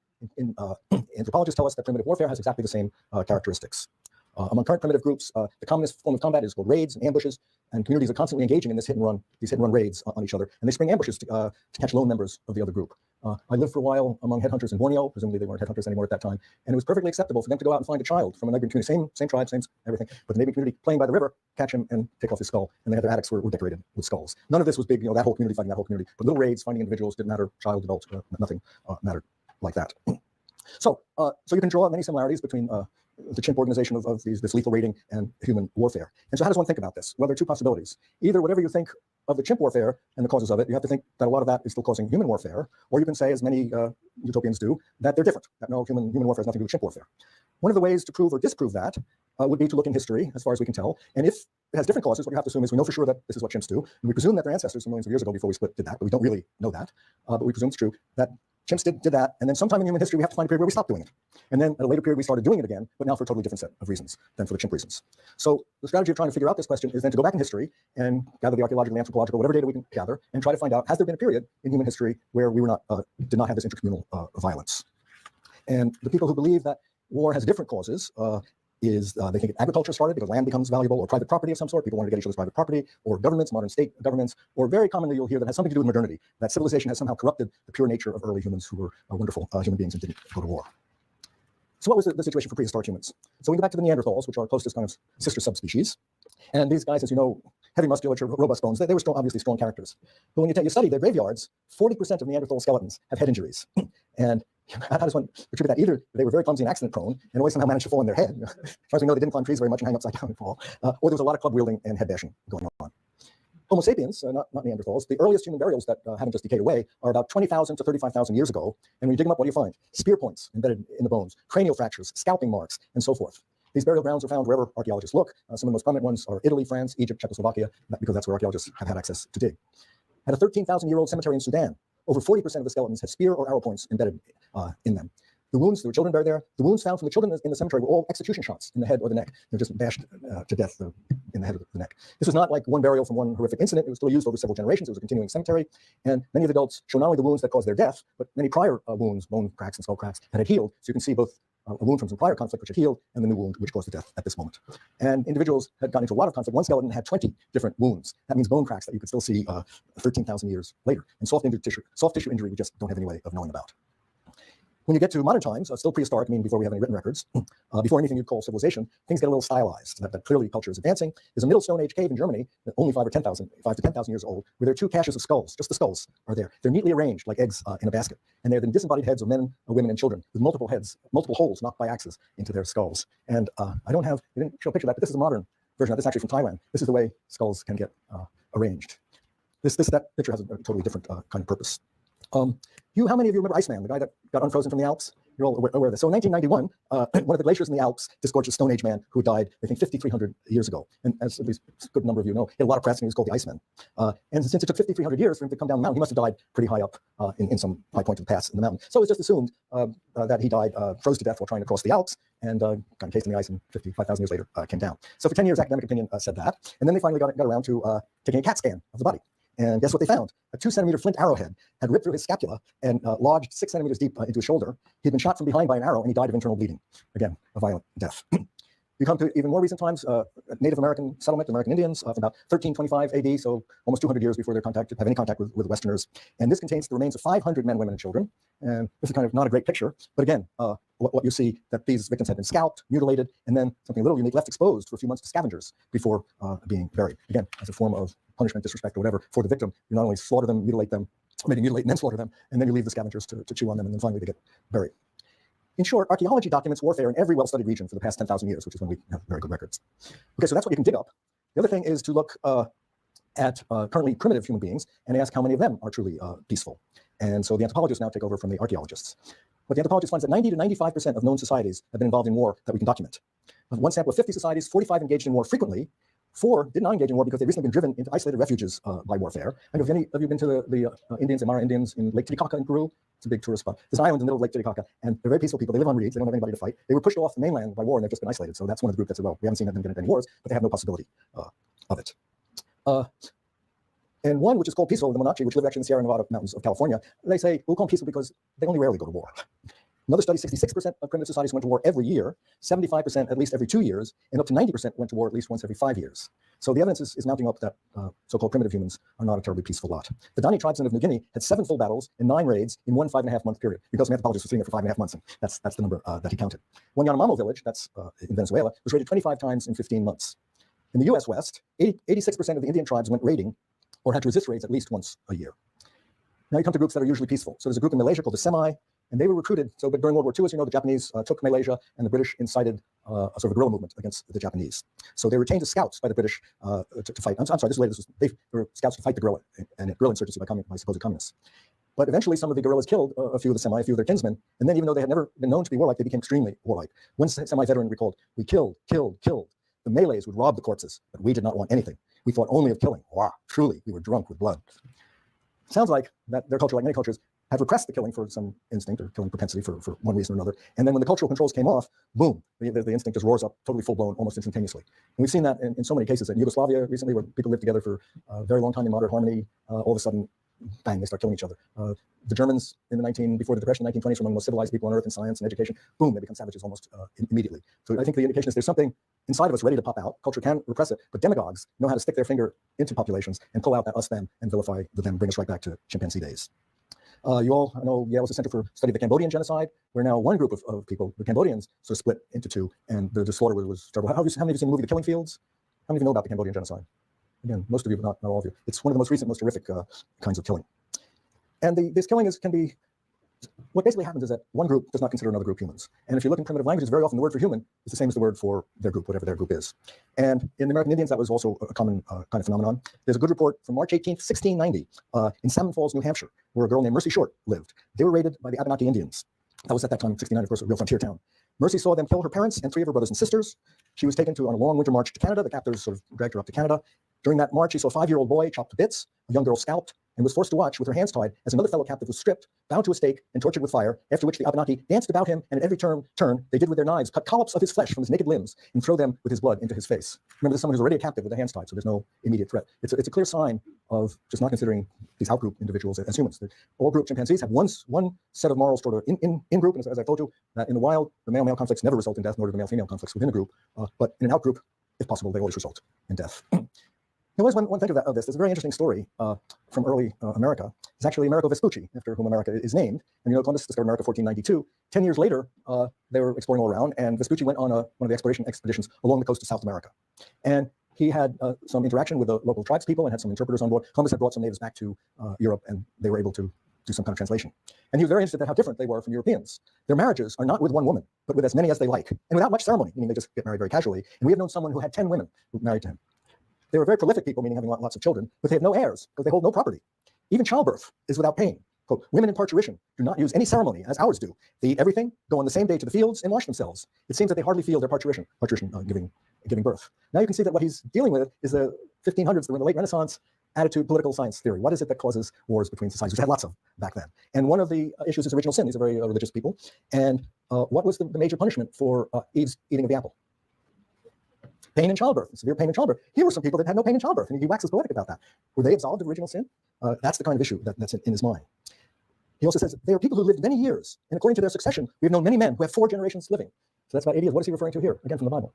Anthropologists tell us that primitive warfare has exactly the same characteristics. Among current primitive groups, the commonest form of combat is called raids and ambushes, and communities are constantly engaging in these hit-and-run raids on each other, and they spring ambushes to catch lone members of the other group. I lived for a while among headhunters in Borneo. Presumably they weren't headhunters anymore at that time, and it was perfectly acceptable for them to go out and find a child from a neighboring community, same tribe, same everything, but the neighboring community playing by the river, catch him and take off his skull, and they had their attics were decorated with skulls. None of this was big, that whole community fighting that whole community, but little raids, finding individuals, didn't matter, child, adult, nothing mattered like that. So you can draw many similarities between the chimp organization of this lethal raiding and human warfare. And so how does one think about this? Well, there are two possibilities. Either whatever you think of the chimp warfare and the causes of it, you have to think that a lot of that is still causing human warfare, or you can say, as many utopians do, that they're different, that no, human warfare has nothing to do with chimp warfare. One of the ways to prove or disprove that would be to look in history, as far as we can tell, and if it has different causes, what you have to assume is we know for sure that this is what chimps do, and we presume that their ancestors millions of years ago before we split did that, but we don't really know that, but we presume it's true, that chimps did that, and then sometime in human history, we have to find a period where we stopped doing it. And then at a later period, we started doing it again, but now for a totally different set of reasons than for the chimp reasons. So the strategy of trying to figure out this question is then to go back in history and gather the archaeological, anthropological, whatever data we can gather, and try to find out, has there been a period in human history where we were did not have this intercommunal violence? And the people who believe that war has different causes they think agriculture started because land becomes valuable, or private property of some sort. People want to get each other's private property, or governments, modern state governments, or very commonly you'll hear that has something to do with modernity, that civilization has somehow corrupted the pure nature of early humans who were wonderful human beings and didn't go to war. So what was the situation for prehistoric humans? So we go back to the Neanderthals, which are our closest kind of sister subspecies. And these guys, as you know, heavy musculature, robust bones, they were strong, obviously strong characters. But when you study their graveyards, 40% of Neanderthal skeletons have head injuries. And How does one attribute that? Either they were very clumsy and accident prone and always somehow managed to fall on their head. As far as we know, they didn't climb trees very much and hang upside down and fall. Or there was a lot of club wielding and head bashing going on. Homo sapiens, not Neanderthals, the earliest human burials that haven't just decayed away are about 20,000 to 35,000 years ago. And when you dig them up, what do you find? Spear points embedded in the bones, cranial fractures, scalping marks, and so forth. These burial grounds are found wherever archaeologists look. Some of the most prominent ones are Italy, France, Egypt, Czechoslovakia, because that's where archaeologists have had access to dig. At a 13,000-year-old cemetery in Sudan, over 40% of the skeletons had spear or arrow points embedded in them. The wounds, there were children buried there. The wounds found from the children in the cemetery were all execution shots in the head or the neck. They're just bashed to death in the head or the neck. This was not like one burial from one horrific incident. It was still used over several generations. It was a continuing cemetery. And many of the adults show not only the wounds that caused their death, but many prior wounds, bone cracks and skull cracks, that had healed. So you can see both a wound from some prior conflict which had healed and the new wound which caused the death at this moment. And individuals had gotten into a lot of conflict. One skeleton had 20 different wounds. That means bone cracks that you could still see 13,000 years later. And soft tissue injury we just don't have any way of knowing about. When you get to modern times, still prehistoric, meaning before we have any written records, before anything you'd call civilization, things get a little stylized. That clearly culture is advancing. There's a Middle Stone Age cave in Germany, only 5 to 10,000 years old, where there are 2 caches of skulls. Just the skulls are there. They're neatly arranged like eggs in a basket. And they're the disembodied heads of men, women, and children with multiple heads, multiple holes knocked by axes into their skulls. And I didn't show a picture of that, but this is a modern version of this, actually from Thailand. This is the way skulls can get arranged. That picture has a totally different kind of purpose. How many of you remember Iceman, the guy that got unfrozen from the Alps? You're all aware of this. So in 1991, one of the glaciers in the Alps disgorged a Stone Age man who died, I think, 5,300 years ago. And as at least a good number of you know, he had a lot of press and he was called the Iceman. And since it took 5,300 years for him to come down the mountain, he must have died pretty high up in some high point of the pass in the mountain. So it's just assumed that he died, froze to death while trying to cross the Alps, and got encased in the ice, and 5,000 years later came down. So for 10 years, academic opinion said that. And then they finally got around to taking a CAT scan of the body. And guess what they found? A 2-centimeter flint arrowhead had ripped through his scapula and lodged 6 centimeters deep into his shoulder. He'd been shot from behind by an arrow, and he died of internal bleeding. Again, a violent death. You come to even more recent times, Native American settlement, American Indians, from about 1325 AD, so almost 200 years before they're have any contact with Westerners. And this contains the remains of 500 men, women, and children. And this is kind of not a great picture, but again, what you see, that these victims had been scalped, mutilated, and then something a little unique, left exposed for a few months to scavengers before being buried. Again, as a form of punishment, disrespect, or whatever for the victim. You not only slaughter them, mutilate them, maybe mutilate and then slaughter them, and then you leave the scavengers to chew on them, and then finally they get buried. In short, archaeology documents warfare in every well-studied region for the past 10,000 years, which is when we have very good records. Okay, so that's what you can dig up. The other thing is to look at currently primitive human beings and ask how many of them are truly peaceful. And so the anthropologists now take over from the archaeologists. What the anthropologist finds that 90 to 95% of known societies have been involved in war that we can document. Of one sample of 50 societies, 45 engaged in war frequently. 4 did not engage in war because they've recently been driven into isolated refuges by warfare. I don't know if any of you have been to the Indians, Aymara Indians in Lake Titicaca in Peru. It's a big tourist spot. There's an island in the middle of Lake Titicaca, and they're very peaceful people. They live on reeds. They don't have anybody to fight. They were pushed off the mainland by war, and they've just been isolated. So that's one of the groups that said, well, we haven't seen them get into any wars, but they have no possibility of it. And one, which is called peaceful, the Monachi, which live actually in the Sierra Nevada mountains of California, they say, we'll call them peaceful because they only rarely go to war. Another study, 66% of primitive societies went to war every year, 75% at least every 2 years, and up to 90% went to war at least once every 5 years. So the evidence is mounting up that so-called primitive humans are not a terribly peaceful lot. The Dani tribesmen of New Guinea had 7 full battles and 9 raids in one 5.5-month period. Because an anthropologist was sitting there for 5.5 months, and that's the number that he counted. One Yanomamo village, that's in Venezuela, was raided 25 times in 15 months. In the US West, 86% of the Indian tribes went raiding or had to resist raids at least once a year. Now you come to groups that are usually peaceful. So there's a group in Malaysia called the Semai, and they were recruited. So, but during World War II, as you know, the Japanese took Malaysia, and the British incited a sort of a guerrilla movement against the Japanese. So they were retained as scouts by the British to fight. I'm sorry, this was they were scouts to fight the guerrilla and guerrilla insurgency by supposed communists. But eventually, some of the guerrillas killed a few of the Semai, a few of their kinsmen, and then even though they had never been known to be warlike, they became extremely warlike. One Semai veteran recalled, "We killed. The Malays would rob the corpses, but we did not want anything. We thought only of killing. Wow, truly, we were drunk with blood." Sounds like that their culture, like many cultures, had repressed the killing for some instinct or killing propensity for one reason or another. And then when the cultural controls came off, boom, the instinct just roars up, totally full-blown, almost instantaneously. And we've seen that in so many cases. In Yugoslavia recently, where people lived together for a very long time in moderate harmony, all of a sudden, bang, they start killing each other. The Germans before the Depression, 1920s, were among the most civilized people on earth in science and education. Boom, they become savages almost immediately. So I think the indication is there's something inside of us ready to pop out. Culture can repress it, but demagogues know how to stick their finger into populations and pull out that us, them, and vilify the them, bring us right back to chimpanzee days. You all know Yale was a center for study of the Cambodian genocide, where now one group of people, the Cambodians, sort of split into 2, and the slaughter was terrible. How many of you have seen the movie The Killing Fields? How many of you know about the Cambodian genocide? Again, most of you, but not all of you. It's one of the most recent, most horrific kinds of killing. And this killing can be what basically happens is that one group does not consider another group humans. And if you look in primitive languages, very often the word for human is the same as the word for their group, whatever their group is. And in the American Indians, that was also a common kind of phenomenon. There's a good report from March 18th, 1690, in Salmon Falls, New Hampshire, where a girl named Mercy Short lived. They were raided by the Abenaki Indians. That was at that time, 1690, of course, a real frontier town. Mercy saw them kill her parents and 3 of her brothers and sisters. She was taken on a long winter march to Canada. The captors sort of dragged her up to Canada. During that march, she saw a 5-year-old boy chopped to bits, a young girl scalped, and was forced to watch with her hands tied as another fellow captive was stripped, bound to a stake, and tortured with fire, after which the Abenaki danced about him, and at every turn they did with their knives cut collops of his flesh from his naked limbs and throw them with his blood into his face. Remember, this is someone who's already a captive with their hands tied, so there's no immediate threat. It's a clear sign of just not considering these outgroup individuals as humans. All group chimpanzees have one set of morals sort of in group, and as I told you, that in the wild, the male-male conflicts never result in death, nor do the male-female conflicts within a group, but in an outgroup, if possible, they always result in death. There was one thing of this. There's a very interesting story from early America. It's actually Amerigo Vespucci, after whom America is named. And Columbus discovered America 1492. 10 years later, they were exploring all around, and Vespucci went on one of the exploration expeditions along the coast of South America. And he had some interaction with the local tribes people and had some interpreters on board. Columbus had brought some natives back to Europe, and they were able to do some kind of translation. And he was very interested in how different they were from Europeans. Their marriages are not with one woman, but with as many as they like, and without much ceremony, meaning they just get married very casually. And we have known someone who had 10 women who married to him. They were very prolific people, meaning having lots of children, but they have no heirs because they hold no property. Even childbirth is without pain. Quote, women in parturition do not use any ceremony as ours do. They eat everything, go on the same day to the fields, and wash themselves. It seems that they hardly feel their parturition giving birth. Now you can see that what he's dealing with is the 1500s, the late Renaissance attitude, political science theory. What is it that causes wars between societies, which had lots of back then? And one of the issues is original sin. These are very religious people. And what was the major punishment for Eve's eating of the apple? Pain in childbirth, severe pain in childbirth. Here were some people that had no pain in childbirth, and he waxes poetic about that. Were they absolved of original sin? That's the kind of issue that's in his mind. He also says they are people who lived many years, and according to their succession, we have known many men who have 4 generations living. So that's about 80 years. What is he referring to here? Again, from the Bible.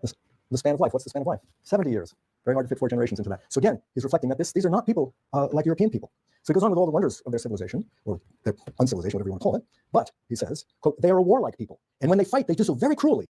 The span of life. What's the span of life? 70 years. Very hard to fit 4 generations into that. So again, he's reflecting that these are not people like European people. So he goes on with all the wonders of their civilization, or their uncivilization, whatever you want to call it. But, he says, quote, they are a warlike people. And when they fight, they do so very cruelly.